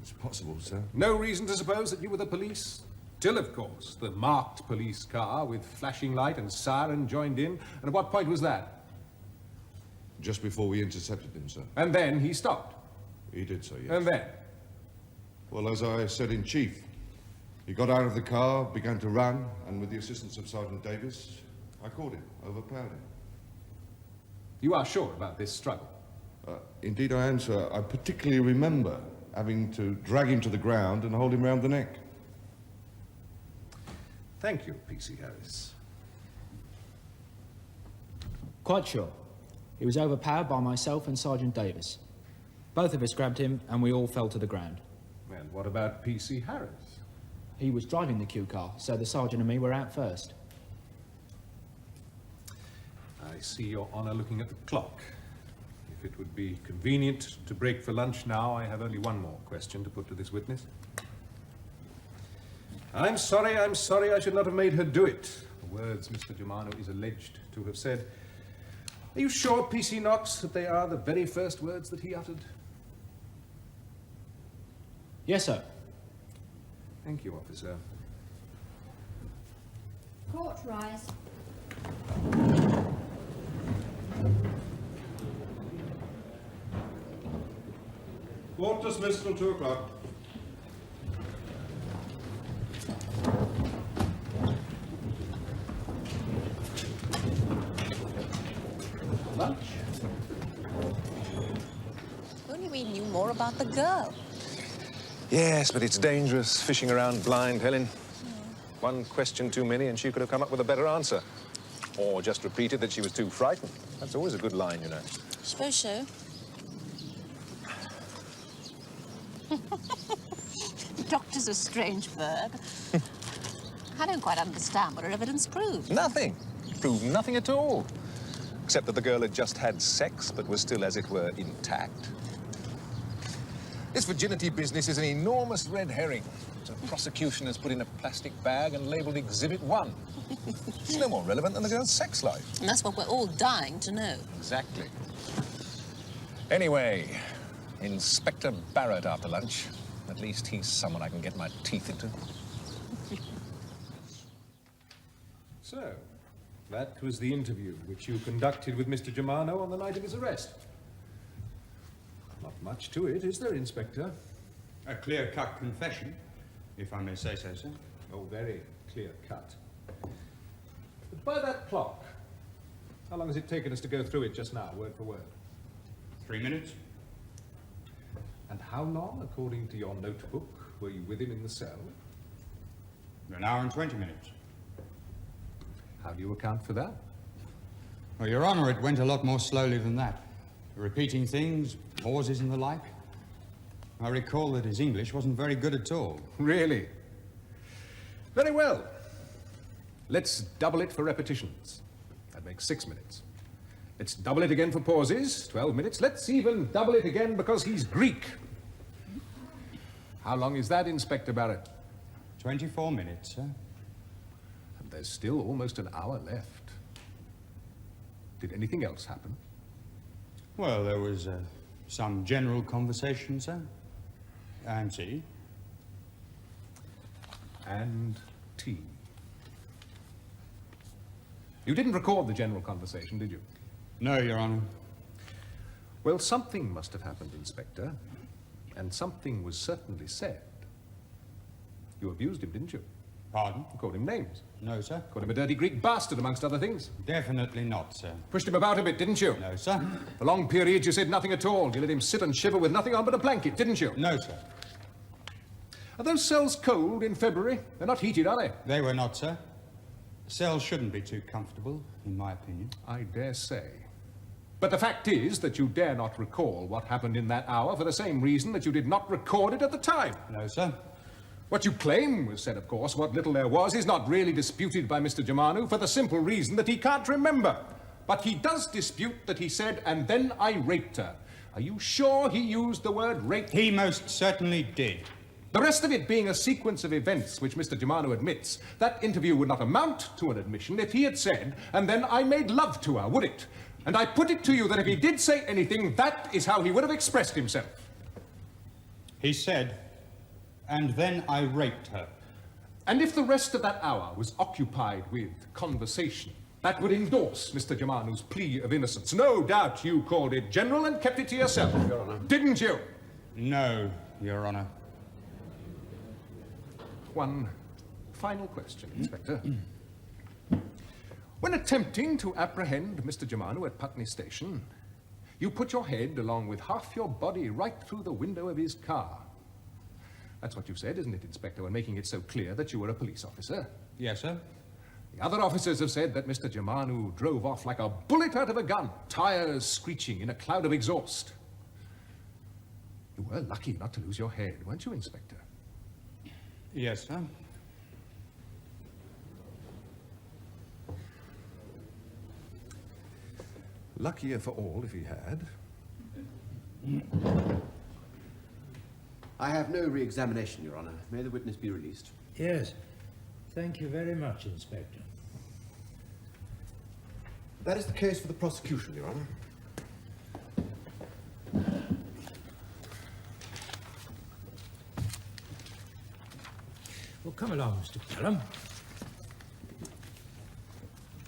It's possible, sir. No reason to suppose that you were the police? Till, of course, the marked police car with flashing light and siren joined in. And at what point was that? Just before we intercepted him, sir. And then he stopped? He did so, yes. And then? Well, as I said in chief, he got out of the car, began to run, and with the assistance of Sergeant Davis, I caught him, overpowered him. You are sure about this struggle? Indeed I am, sir. I particularly remember having to drag him to the ground and hold him round the neck. Thank you, P.C. Harris. Quite sure. He was overpowered by myself and Sergeant Davis. Both of us grabbed him and we all fell to the ground. And what about P.C. Harris? He was driving the Q car, so the sergeant and me were out first. I see Your Honour looking at the clock. If it would be convenient to break for lunch now, I have only one more question to put to this witness. I'm sorry I should not have made her do it. The words Mr. Germanou is alleged to have said. Are you sure, P.C. Knox, that they are the very first words that he uttered? Yes, sir. Thank you, officer. Court rise. Court dismissed till 2 o'clock. Lunch? Only we knew more about the girl. Yes, but it's dangerous fishing around blind, Helen. One question too many and she could have come up with a better answer. Or just repeated that she was too frightened. That's always a good line, you know. Suppose so. Doctor's a strange bird. I don't quite understand what her evidence proved. Nothing. Proved nothing at all. Except that the girl had just had sex, but was still, as it were, intact. This virginity business is an enormous red herring. The prosecution has put in a plastic bag and labelled Exhibit 1. It's no more relevant than the girl's sex life. And that's what we're all dying to know. Exactly. Anyway, Inspector Barrett after lunch. At least he's someone I can get my teeth into. So, that was the interview which you conducted with Mr. Germanou on the night of his arrest. Not much to it, is there, Inspector? A clear-cut confession, if I may say so, sir. Oh, very clear-cut. But by that clock, how long has it taken us to go through it just now, word for word? 3 minutes. And how long, according to your notebook, were you with him in the cell? An hour and 20 minutes. How do you account for that? Well, Your Honour, it went a lot more slowly than that. Repeating things, pauses and the like. I recall that his English wasn't very good at all. Really? Very well. Let's double it for repetitions. That makes 6 minutes. Let's double it again for pauses, 12 minutes. Let's even double it again because he's Greek. How long is that, Inspector Barrett? 24 minutes, sir. And there's still almost an hour left. Did anything else happen? Well, there was some general conversation, sir. And tea. And tea. You didn't record the general conversation, did you? No, Your Honour. Well, something must have happened, Inspector. And something was certainly said. You abused him, didn't you? Pardon? You called him names. No, sir. Called him a dirty Greek bastard, amongst other things. Definitely not, sir. Pushed him about a bit, didn't you? No, sir. For long periods you said nothing at all. You let him sit and shiver with nothing on but a blanket, didn't you? No, sir. Are those cells cold in February? They're not heated, are they? They were not, sir. Cells shouldn't be too comfortable, in my opinion. I dare say. But the fact is that you dare not recall what happened in that hour for the same reason that you did not record it at the time. No, sir. What you claim was said, of course, what little there was, is not really disputed by Mr. Germanou for the simple reason that he can't remember. But he does dispute that he said, and then I raped her. Are you sure he used the word rape? He most certainly did. The rest of it being a sequence of events which Mr. Germanou admits, that interview would not amount to an admission if he had said, and then I made love to her, would it? And I put it to you that if he did say anything, that is how he would have expressed himself. He said, and then I raped her. And if the rest of that hour was occupied with conversation, that would endorse Mr. Germanou's plea of innocence. No doubt you called it general and kept it to yourself, Your Honour. Didn't you? No, Your Honour. One final question, Inspector. When attempting to apprehend Mr. Germanou at Putney Station, you put your head along with half your body right through the window of his car. That's what you said, isn't it, Inspector, when making it so clear that you were a police officer? Yes, sir. The other officers have said that Mr. Germanou drove off like a bullet out of a gun, tires screeching in a cloud of exhaust. You were lucky not to lose your head, weren't you, Inspector? Yes, sir. Luckier for all if he had. I have no re-examination, Your Honour. May the witness be released. Yes. Thank you very much, Inspector. That is the case for the prosecution, Your Honour. Come along, Mr. Pelham.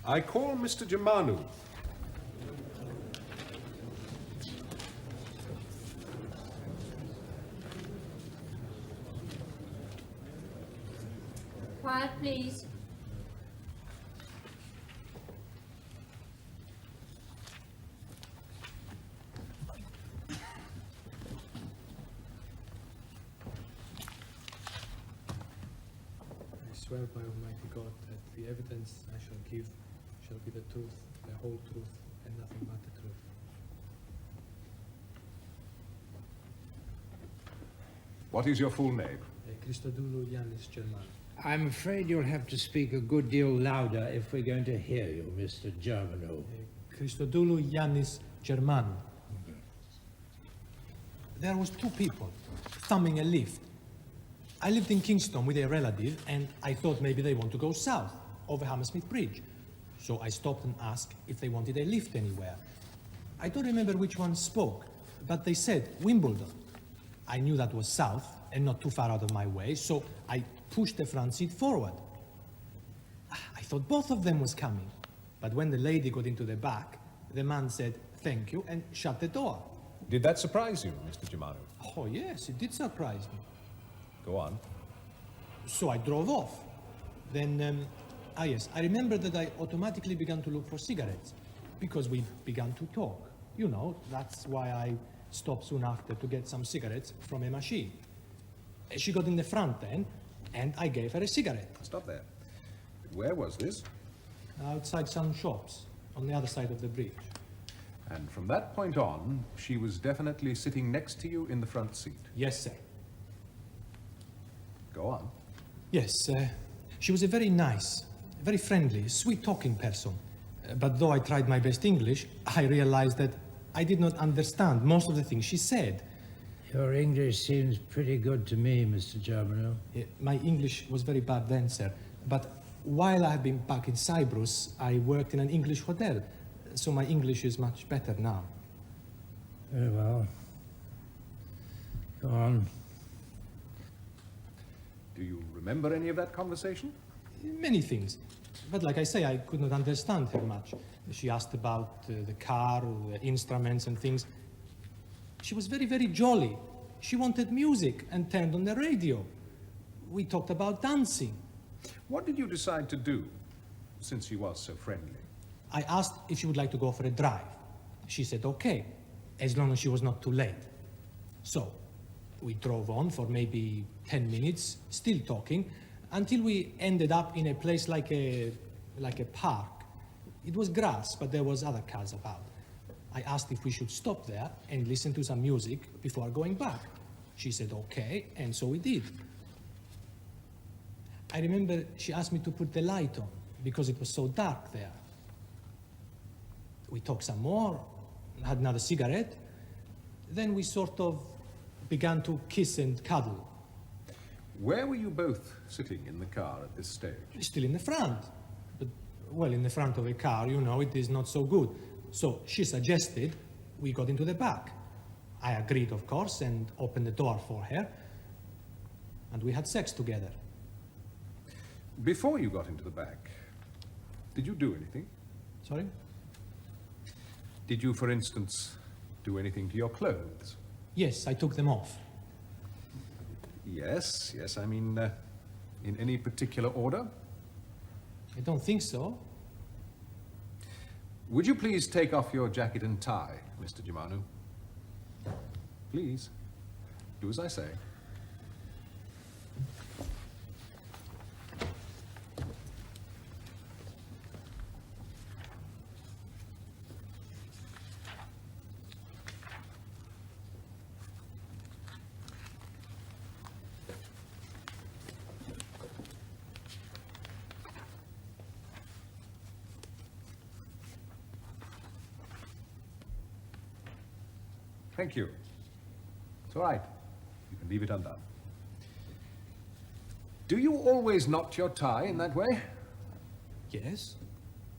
I call Mr. Germanou. Quiet, please. I swear by Almighty God that the evidence I shall give shall be the truth, the whole truth, and nothing but the truth. What is your full name? Christodoulou Yannis Germanou. I'm afraid you'll have to speak a good deal louder if we're going to hear you, Mr. Germanou. Christodoulou Yannis Germanou. There was two people thumbing a lift. I lived in Kingston with a relative, and I thought maybe they want to go south, over Hammersmith Bridge. So I stopped and asked if they wanted a lift anywhere. I don't remember which one spoke, but they said Wimbledon. I knew that was south, and not too far out of my way, so I pushed the front seat forward. I thought both of them was coming, but when the lady got into the back, the man said thank you and shut the door. Did that surprise you, Mr. Germanou? Oh yes, it did surprise me. Go on. So I drove off. Then, yes, I remember that I automatically began to look for cigarettes, because we began to talk. You know, that's why I stopped soon after to get some cigarettes from a machine. She got in the front then, and I gave her a cigarette. Stop there. Where was this? Outside some shops, on the other side of the bridge. And from that point on, she was definitely sitting next to you in the front seat? Yes, sir. Go on. Yes, she was a very nice, very friendly, sweet-talking person. But though I tried my best English, I realized that I did not understand most of the things she said. Your English seems pretty good to me, Mr. Germanou. My English was very bad then, sir. But while I have been back in Cyprus, I worked in an English hotel. So my English is much better now. Very well. Go on. Do you remember any of that conversation? Many things. But like I say, I could not understand her much. She asked about the car, the instruments and things. She was very, very jolly. She wanted music and turned on the radio. We talked about dancing. What did you decide to do, since she was so friendly? I asked if she would like to go for a drive. She said okay, as long as she was not too late. So, we drove on for maybe 10 minutes, still talking, until we ended up in a place like a park. It was grass, but there was other cars about. I asked if we should stop there and listen to some music before going back. She said okay, and so we did. I remember she asked me to put the light on because it was so dark there. We talked some more, had another cigarette. Then we sort of began to kiss and cuddle. Where were you both sitting in the car at this stage? Still in the front. But, well, in the front of a car, you know, it is not so good. So she suggested we got into the back. I agreed, of course, and opened the door for her. And we had sex together. Before you got into the back, did you do anything? Sorry? Did you, for instance, do anything to your clothes? Yes, I took them off. Yes, I mean, in any particular order? I don't think so. Would you please take off your jacket and tie, Mr. Germanou? Please, do as I say. Thank you. It's all right. You can leave it undone. Do you always knot your tie in that way? Yes.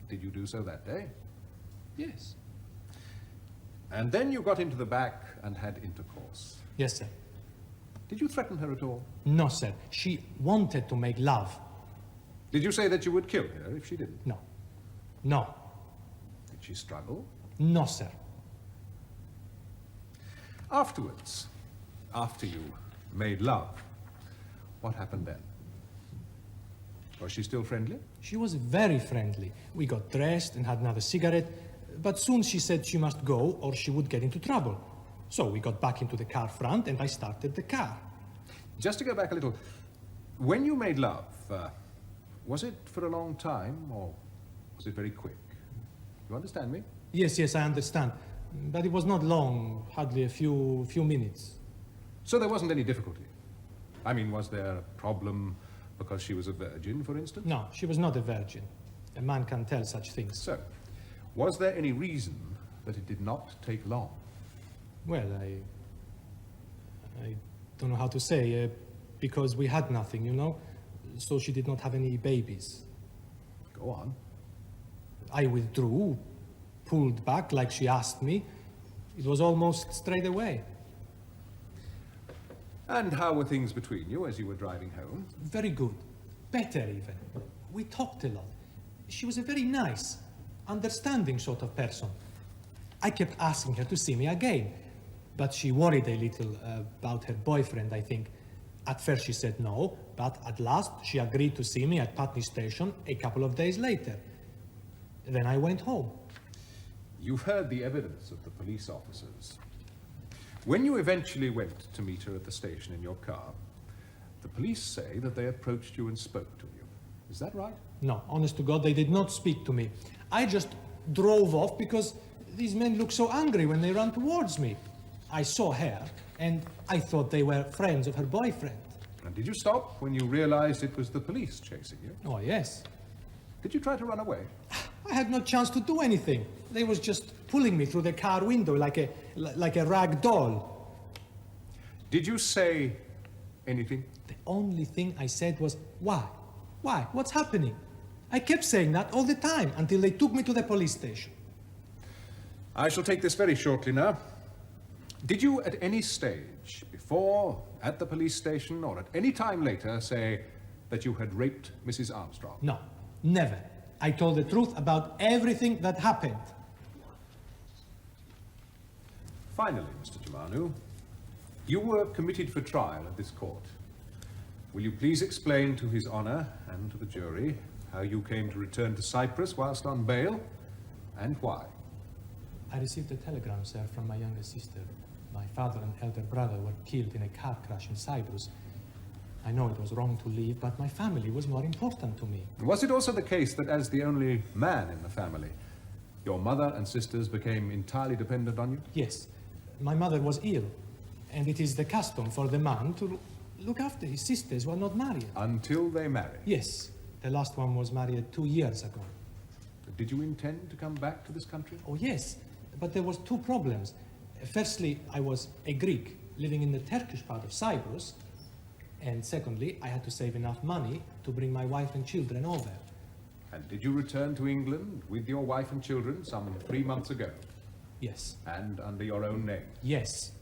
Did you do so that day? Yes. And then you got into the back and had intercourse? Yes, sir. Did you threaten her at all? No, sir. She wanted to make love. Did you say that you would kill her if she didn't? No. No. Did she struggle? No, sir. Afterwards, after you made love, what happened then? Was she still friendly? She was very friendly. We got dressed and had another cigarette, but soon she said she must go or she would get into trouble. So we got back into the car front and I started the car. Just to go back a little, when you made love, was it for a long time or was it very quick? You understand me? Yes, yes, I understand. But it was not long, hardly a few minutes. So there wasn't any difficulty? I mean, was there a problem because she was a virgin, for instance? No, she was not a virgin. A man can tell such things. So, was there any reason that it did not take long? Well, I don't know how to say, because we had nothing, you know, so she did not have any babies. Go on. I withdrew, pulled back like she asked me. It was almost straight away. And how were things between you as you were driving home? Very good. Better even. We talked a lot. She was a very nice, understanding sort of person. I kept asking her to see me again, but she worried a little about her boyfriend, I think. At first she said no, but at last she agreed to see me at Putney Station a couple of days later. Then I went home. You've heard the evidence of the police officers. When you eventually went to meet her at the station in your car, the police say that they approached you and spoke to you. Is that right? No, honest to God, they did not speak to me. I just drove off because these men looked so angry when they ran towards me. I saw her, and I thought they were friends of her boyfriend. And did you stop when you realized it was the police chasing you? Oh, yes. Did you try to run away? I had no chance to do anything. They was just pulling me through the car window like a rag doll. Did you say anything? The only thing I said was, why? Why? What's happening? I kept saying that all the time until they took me to the police station. I shall take this very shortly now. Did you at any stage, before, at the police station, or at any time later, say that you had raped Mrs. Armstrong? No, never. I told the truth about everything that happened. Finally, Mr. Germanou, you were committed for trial at this court. Will you please explain to His Honour and to the jury how you came to return to Cyprus whilst on bail, and why? I received a telegram, sir, from my younger sister. My father and elder brother were killed in a car crash in Cyprus. I know it was wrong to leave, but my family was more important to me. Was it also the case that as the only man in the family, your mother and sisters became entirely dependent on you? Yes. My mother was ill, and it is the custom for the man to look after his sisters who are not married. Until they marry? Yes. The last one was married 2 years ago. Did you intend to come back to this country? Oh, yes. But there was two problems. Firstly, I was a Greek living in the Turkish part of Cyprus. And secondly, I had to save enough money to bring my wife and children over. And did you return to England with your wife and children some 3 months ago? Yes. And under your own name? Yes.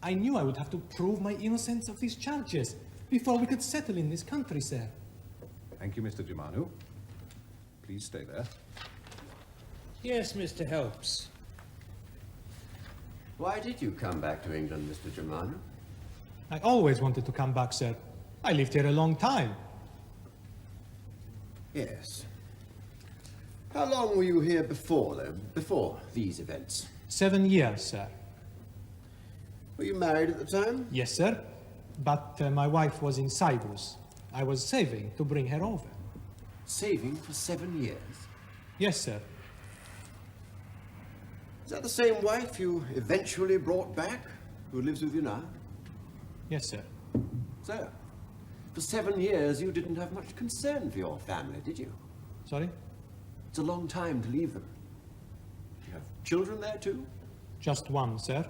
I knew I would have to prove my innocence of these charges before we could settle in this country, sir. Thank you, Mr. Germanou. Please stay there. Yes, Mr. Helps. Why did you come back to England, Mr. Germanou? I always wanted to come back, sir. I lived here a long time. Yes. How long were you here before, though? Before these events? 7 years, sir. Were you married at the time? Yes, sir. But my wife was in Cyprus. I was saving to bring her over. Saving for 7 years? Yes, sir. Is that the same wife you eventually brought back, who lives with you now? Yes, sir. So, for 7 years you didn't have much concern for your family, did you? Sorry? It's a long time to leave them. Do you have children there too? Just one, sir.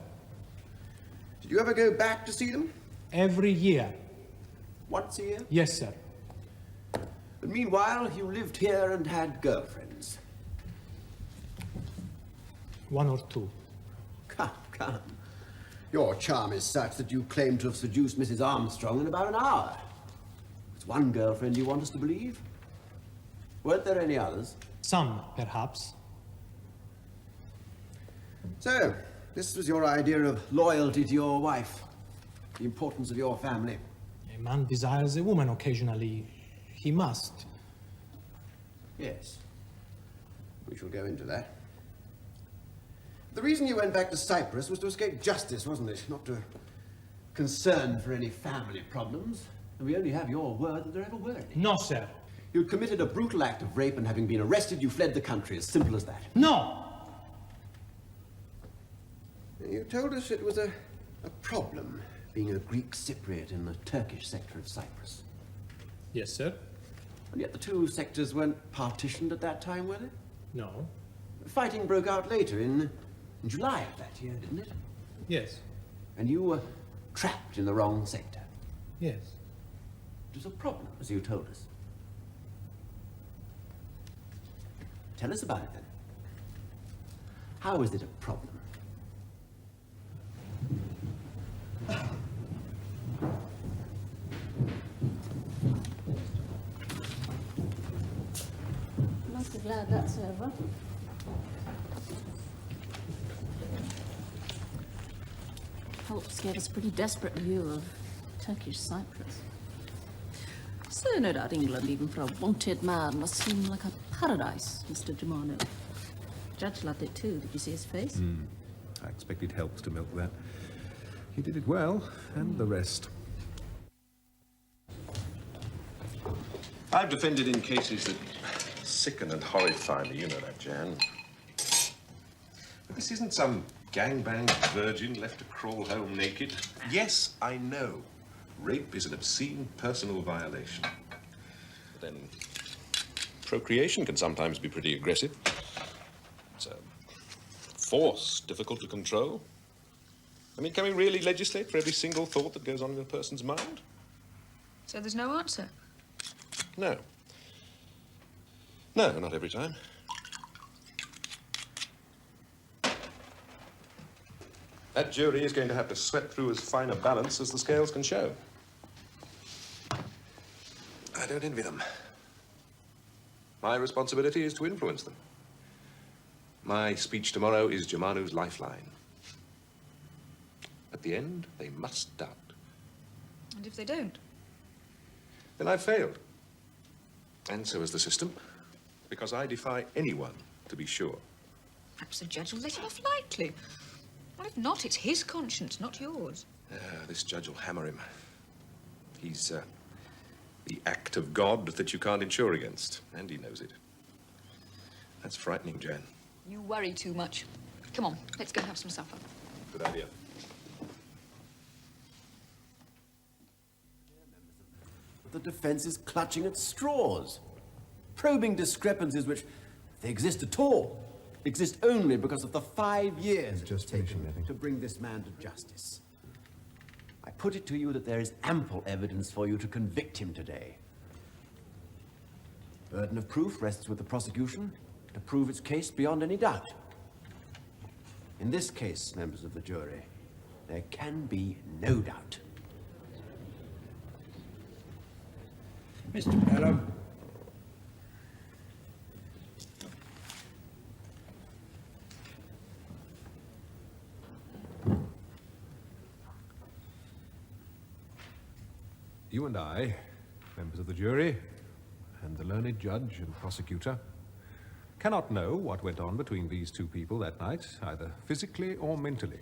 Did you ever go back to see them? Every year. Once a year? Yes, sir. But meanwhile, you lived here and had girlfriends. 1 or 2. Come, come. Your charm is such that you claim to have seduced Mrs. Armstrong in about an hour. It's one girlfriend you want us to believe. Weren't there any others? Some, perhaps. So, this was your idea of loyalty to your wife, the importance of your family. A man desires a woman occasionally. He must. Yes. We shall go into that. The reason you went back to Cyprus was to escape justice, wasn't it? Not to concern for any family problems. And we only have your word that there ever were any. No, sir. You'd committed a brutal act of rape, and having been arrested, you fled the country. As simple as that. No! You told us it was a problem, being a Greek Cypriot in the Turkish sector of Cyprus. Yes, sir. And yet the two sectors weren't partitioned at that time, were they? No. Fighting broke out later, in July of that year, didn't it? Yes. And you were trapped in the wrong sector. Yes. It was a problem, as you told us. Tell us about it, then. How is it a problem? Must be glad that's over. Helps gave us a pretty desperate view of Turkish Cyprus. So no doubt England, even for a wanted man, must seem like a paradise, Mr. Germanou. Judge loved it too. Did you see his face? I expect it helps to milk that. He did it well, and the rest. I've defended in cases that sicken and horrify me, you know that, Jan. But this isn't some gangbang virgin left to crawl home naked. Yes, I know. Rape is an obscene personal violation. But then, procreation can sometimes be pretty aggressive. It's a force difficult to control. I mean, can we really legislate for every single thought that goes on in a person's mind? So there's no answer? No. No, not every time. That jury is going to have to sweat through as fine a balance as the scales can show. I don't envy them. My responsibility is to influence them. My speech tomorrow is Germanou's lifeline. At the end, they must doubt. And if they don't? Then I've failed. And so has the system, because I defy anyone to be sure. Perhaps the judge will let him off lightly. Well, if not, it's his conscience, not yours. This judge will hammer him. He's the act of God that you can't insure against, and he knows it. That's frightening, Jan. You worry too much. Come on, let's go have some supper. Good idea. The defense is clutching at straws, probing discrepancies which, if they exist at all, exist only because of the 5 years it's taken to bring this man to justice. I put it to you that there is ample evidence for you to convict him today. Burden of proof rests with the prosecution to prove its case beyond any doubt. In this case, members of the jury, there can be no doubt. Mr. Pelham. You and I, members of the jury, and the learned judge and prosecutor, cannot know what went on between these two people that night, either physically or mentally.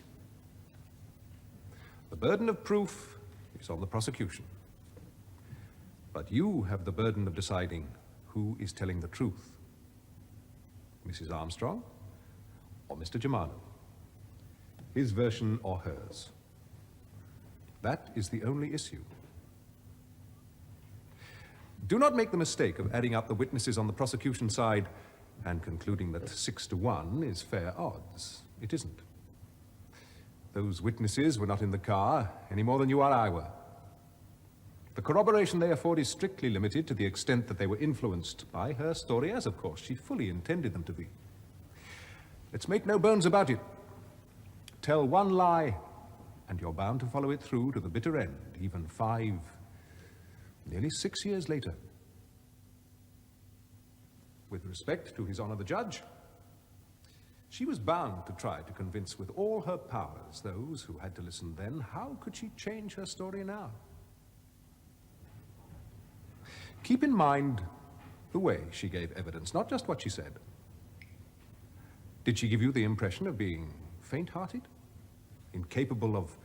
The burden of proof is on the prosecution. But you have the burden of deciding who is telling the truth. Mrs. Armstrong or Mr. Germanou? His version or hers? That is the only issue. Do not make the mistake of adding up the witnesses on the prosecution side and concluding that 6 to 1 is fair odds. It isn't. Those witnesses were not in the car any more than you or I were. The corroboration they afford is strictly limited to the extent that they were influenced by her story, as of course she fully intended them to be. Let's make no bones about it. Tell one lie, and you're bound to follow it through to the bitter end, even 5, nearly 6 years later. With respect to His Honor the Judge, she was bound to try to convince with all her powers those who had to listen then. How could she change her story now? Keep in mind the way she gave evidence, not just what she said. Did she give you the impression of being faint-hearted, incapable of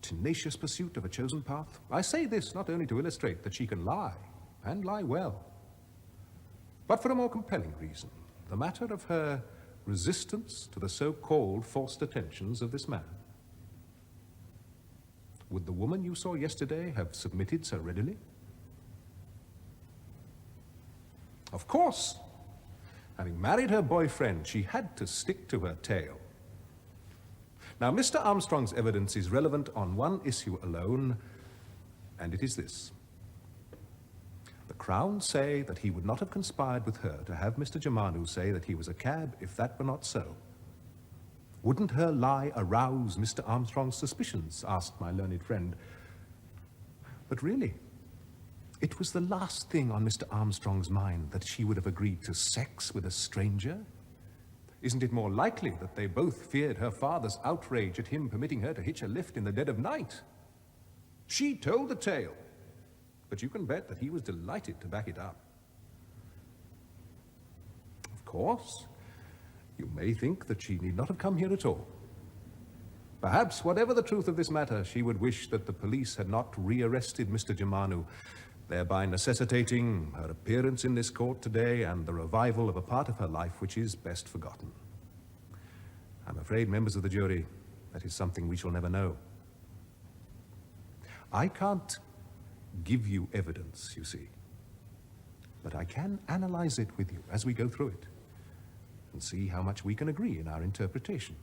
tenacious pursuit of a chosen path? I say this not only to illustrate that she can lie, and lie well, but for a more compelling reason, the matter of her resistance to the so-called forced attentions of this man. Would the woman you saw yesterday have submitted so readily? Of course. Having married her boyfriend, she had to stick to her tale. Now, Mr. Armstrong's evidence is relevant on one issue alone, and it is this. The Crown say that he would not have conspired with her to have Mr. Germanou say that he was a cab if that were not so. Wouldn't her lie arouse Mr. Armstrong's suspicions? Asked my learned friend. But really, it was the last thing on Mr. Armstrong's mind that she would have agreed to sex with a stranger. Isn't it more likely that they both feared her father's outrage at him permitting her to hitch a lift in the dead of night? She told the tale, but you can bet that he was delighted to back it up. Of course, you may think that she need not have come here at all. Perhaps, whatever the truth of this matter, she would wish that the police had not rearrested Mr. Germanou, thereby necessitating her appearance in this court today and the revival of a part of her life which is best forgotten. I'm afraid, members of the jury, that is something we shall never know. I can't give you evidence, you see, but I can analyze it with you as we go through it and see how much we can agree in our interpretation.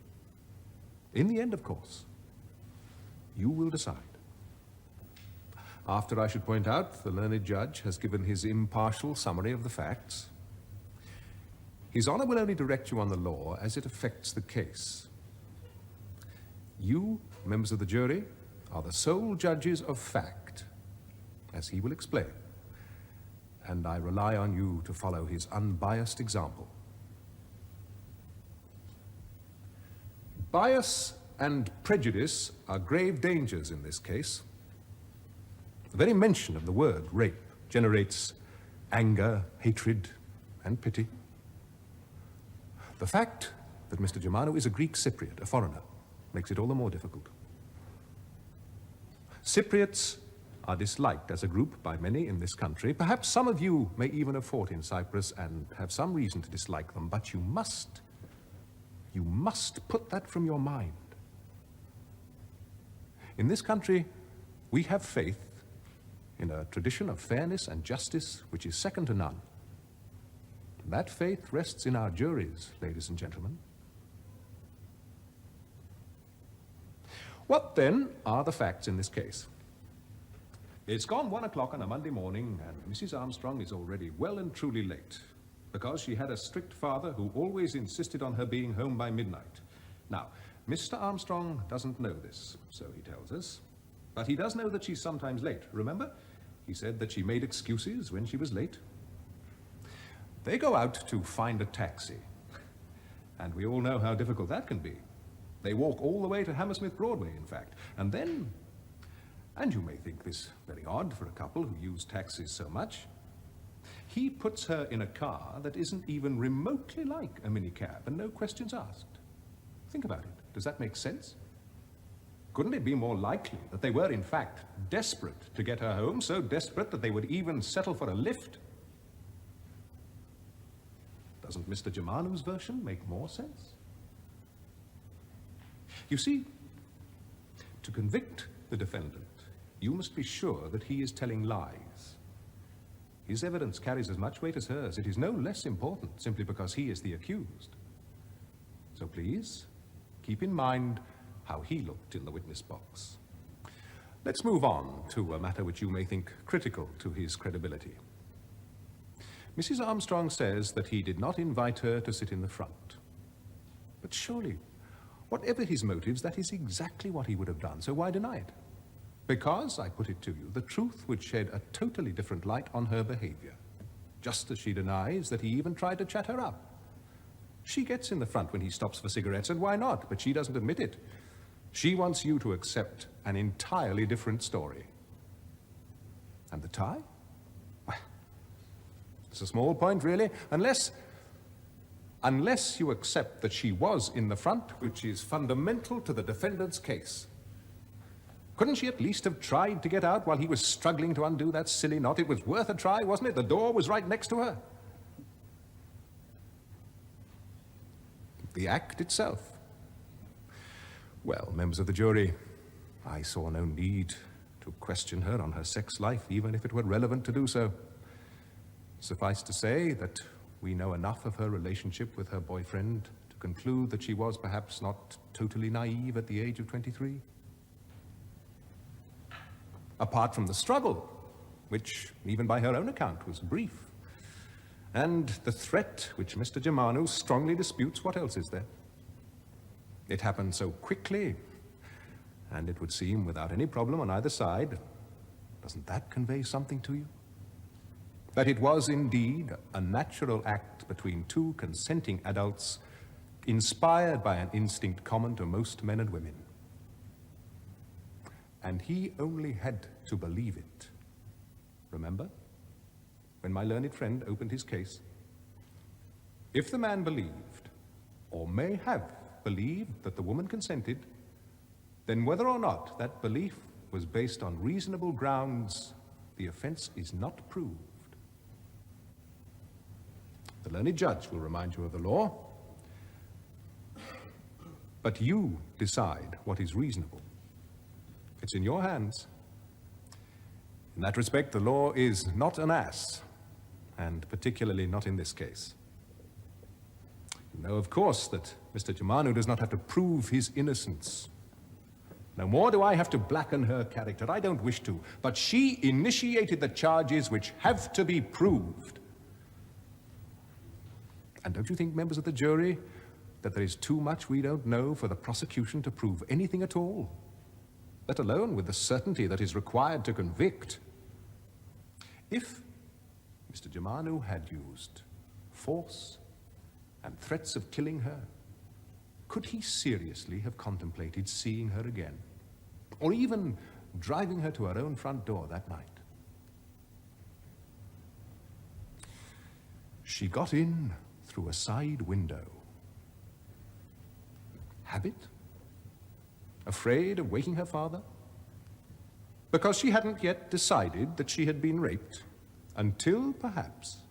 In the end, of course, you will decide. After I should point out, the learned judge has given his impartial summary of the facts. His Honor will only direct you on the law as it affects the case. You, members of the jury, are the sole judges of fact, as he will explain, and I rely on you to follow his unbiased example. Bias and prejudice are grave dangers in this case. The very mention of the word rape generates anger, hatred, and pity. The fact that Mr. Germanou is a Greek Cypriot, a foreigner, makes it all the more difficult. Cypriots are disliked as a group by many in this country. Perhaps some of you may even have fought in Cyprus and have some reason to dislike them, but you must put that from your mind. In this country, we have faith in a tradition of fairness and justice which is second to none. That faith rests in our juries, ladies and gentlemen. What then are the facts in this case? It's gone 1 o'clock on a Monday morning, and Mrs. Armstrong is already well and truly late, because she had a strict father who always insisted on her being home by midnight. Now, Mr. Armstrong doesn't know this, so he tells us, but he does know that she's sometimes late. Remember? He said that she made excuses when she was late. They go out to find a taxi, and we all know how difficult that can be. They walk all the way to Hammersmith Broadway, in fact, and then, and you may think this very odd for a couple who use taxis so much, he puts her in a car that isn't even remotely like a minicab, and no questions asked. Think about it. Does that make sense? Couldn't it be more likely that they were, in fact, desperate to get her home, so desperate that they would even settle for a lift? Doesn't Mr. Germanou's version make more sense? You see, to convict the defendant, you must be sure that he is telling lies. His evidence carries as much weight as hers. It is no less important simply because he is the accused. So please, keep in mind how he looked in the witness box. Let's move on to a matter which you may think critical to his credibility. Mrs. Armstrong says that he did not invite her to sit in the front. But surely, Whatever his motives, that is exactly what he would have done, so why deny it? Because, I put it to you, the truth would shed a totally different light on her behavior, just as she denies that he even tried to chat her up. She gets in the front when he stops for cigarettes, and why not? But she doesn't admit it. She wants you to accept an entirely different story. And the tie? Well, it's a small point, really, unless you accept that she was in the front, which is fundamental to the defendant's case. Couldn't she at least have tried to get out while he was struggling to undo that silly knot? It was worth a try, wasn't it? The door was right next to her. The act itself. Well, members of the jury, I saw no need to question her on her sex life, even if it were relevant to do so. Suffice to say that we know enough of her relationship with her boyfriend to conclude that she was perhaps not totally naive at the age of 23. Apart from the struggle, which, even by her own account, was brief, and the threat, which Mr. Germanou strongly disputes, what else is there? It happened so quickly, and it would seem without any problem on either side. Doesn't that convey something to you? That it was indeed a natural act between two consenting adults, inspired by an instinct common to most men and women. And he only had to believe it. Remember, when my learned friend opened his case, if the man believed, or may have believed, that the woman consented, then whether or not that belief was based on reasonable grounds, the offense is not proved. The learned judge will remind you of the law, but you decide what is reasonable. It's in your hands. In that respect, the law is not an ass, and particularly not in this case. You know, of course, that Mr. Germanou does not have to prove his innocence. No more do I have to blacken her character. I don't wish to, but she initiated the charges which have to be proved. And don't you think, members of the jury, that there is too much we don't know for the prosecution to prove anything at all, let alone with the certainty that is required to convict? If Mr. Germanou had used force and threats of killing her, could he seriously have contemplated seeing her again, or even driving her to her own front door that night? She got in through a side window. Habit? Afraid of waking her father? Because she hadn't yet decided that she had been raped, until, perhaps,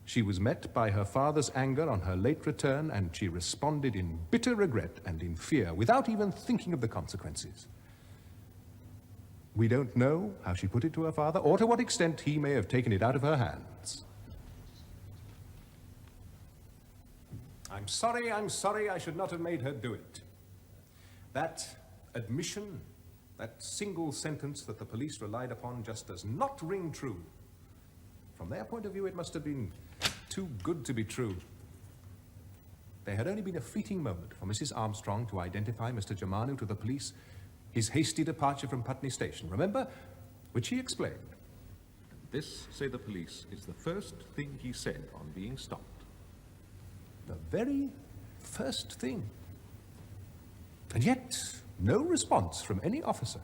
she was met by her father's anger on her late return, and she responded in bitter regret and in fear, without even thinking of the consequences. We don't know how she put it to her father, or to what extent he may have taken it out of her hands. I'm sorry, I should not have made her do it. That admission, that single sentence that the police relied upon, just does not ring true. From their point of view, it must have been too good to be true. There had only been a fleeting moment for Mrs. Armstrong to identify Mr. Germanou to the police, his hasty departure from Putney Station, remember? Which he explained. This, say the police, is the first thing he said on being stopped. The very first thing. And yet, no response from any officer.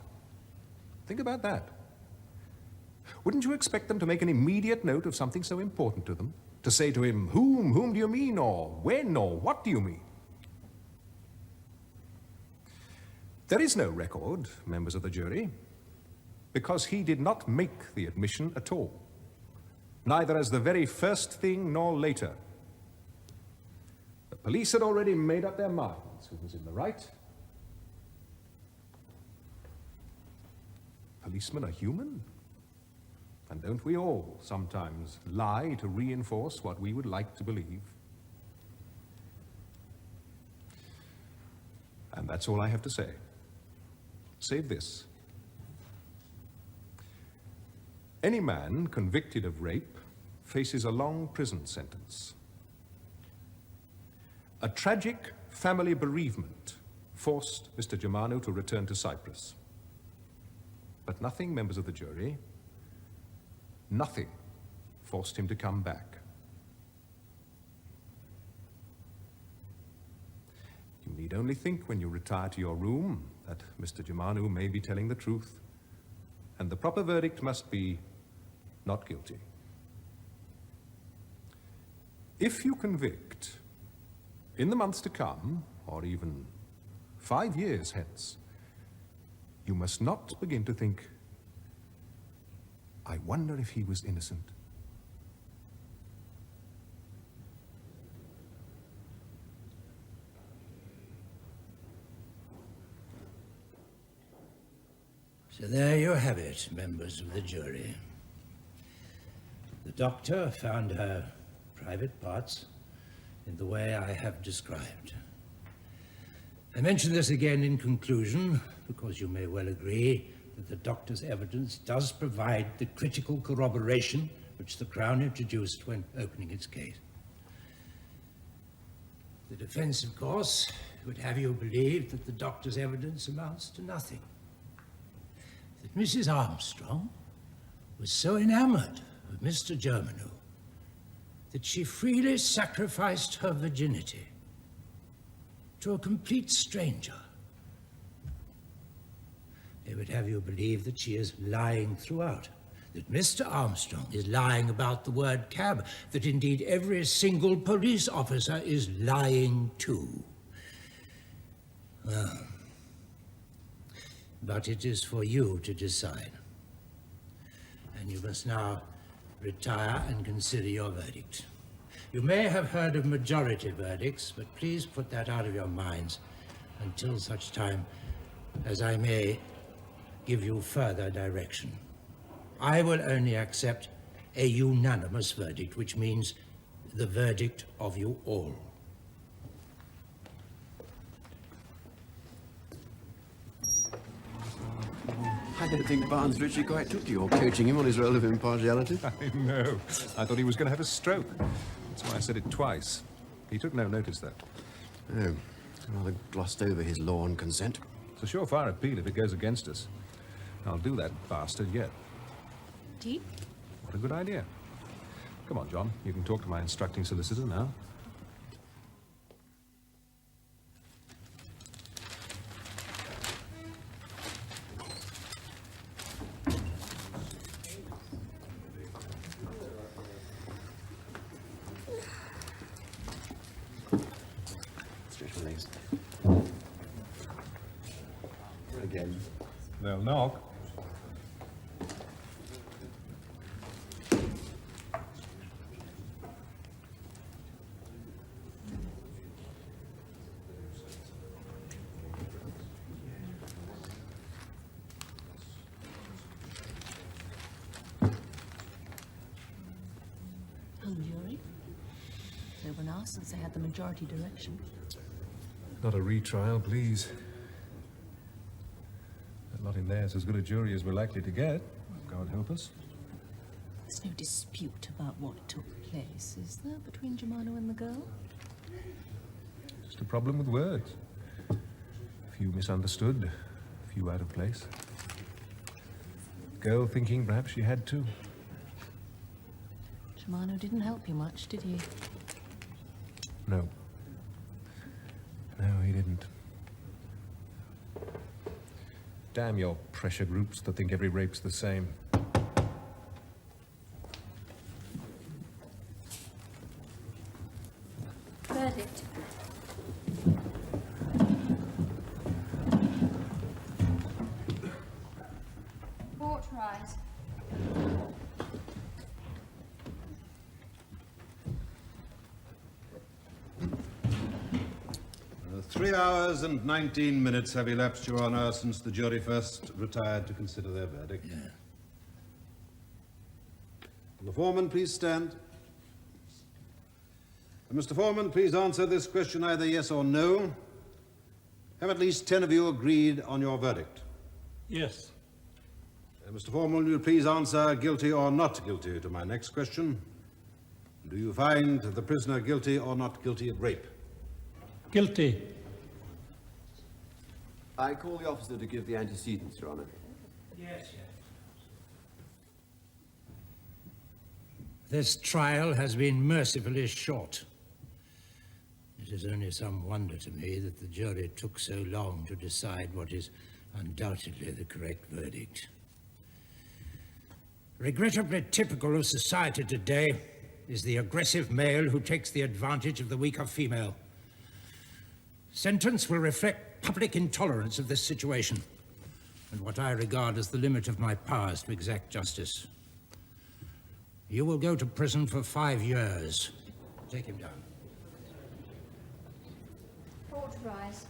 Think about that. Wouldn't you expect them to make an immediate note of something so important to them? To say to him, whom do you mean, or when, or what do you mean? There is no record, members of the jury, because he did not make the admission at all, neither as the very first thing nor later. The police had already made up their minds who was in the right. Policemen are human. And don't we all sometimes lie to reinforce what we would like to believe? And that's all I have to say. Save this. Any man convicted of rape faces a long prison sentence. A tragic family bereavement forced Mr. Germanou to return to Cyprus. But nothing, members of the jury, nothing forced him to come back. You need only think when you retire to your room that Mr. Germanou may be telling the truth, and the proper verdict must be not guilty. If you convict, in the months to come, or even 5 years hence, you must not begin to think, I wonder if he was innocent. So there you have it, members of the jury. The doctor found her private parts in the way I have described. I mention this again in conclusion because you may well agree that the doctor's evidence does provide the critical corroboration which the Crown introduced when opening its case. The defense, of course, would have you believe that the doctor's evidence amounts to nothing. That Mrs. Armstrong was so enamored of Mr. Germanou that she freely sacrificed her virginity to a complete stranger. They would have you believe that she is lying throughout, that Mr. Armstrong is lying about the word cab, that indeed every single police officer is lying too. Well, but it is for you to decide. And you must now retire and consider your verdict. You may have heard of majority verdicts, but please put that out of your minds until such time as I may give you further direction. I will only accept a unanimous verdict, which means the verdict of you all. I don't think Barnes Ritchie quite took to your coaching him on his role of impartiality. I know. I thought he was going to have a stroke. That's why I said it twice. He took no notice, though. Oh, rather glossed over his law and consent. It's a surefire appeal if it goes against us. I'll do that bastard yet. Indeed. What a good idea. Come on, John. You can talk to my instructing solicitor now. Stretch my legs. Again. They'll knock. Hung jury. No one asked since they had the majority direction. Not a retrial, please. That lot in there's as good a jury as we're likely to get. God help us. There's no dispute about what took place, is there, between Germanou and the girl? Just a problem with words. A few misunderstood, a few out of place. Girl thinking perhaps she had to. Germanou didn't help you much, did he? No. No, he didn't. Damn your pressure groups that think every rape's the same. Verdict. Court rise. 3 hours and 19 minutes have elapsed, Your Honour, since the jury first retired to consider their verdict. Yeah. The foreman, please stand. Mr. Foreman, please answer this question either yes or no. Have at least 10 of you agreed on your verdict? Yes. Mr. Foreman, will you please answer guilty or not guilty to my next question? Do you find the prisoner guilty or not guilty of rape? Guilty. I call the officer to give the antecedents, Your Honor. Yes, yes. This trial has been mercifully short. It is only some wonder to me that the jury took so long to decide what is undoubtedly the correct verdict. Regrettably typical of society today is the aggressive male who takes the advantage of the weaker female. Sentence will reflect public intolerance of this situation and what I regard as the limit of my powers to exact justice. You will go to prison for 5 years. Take him down. Court rise.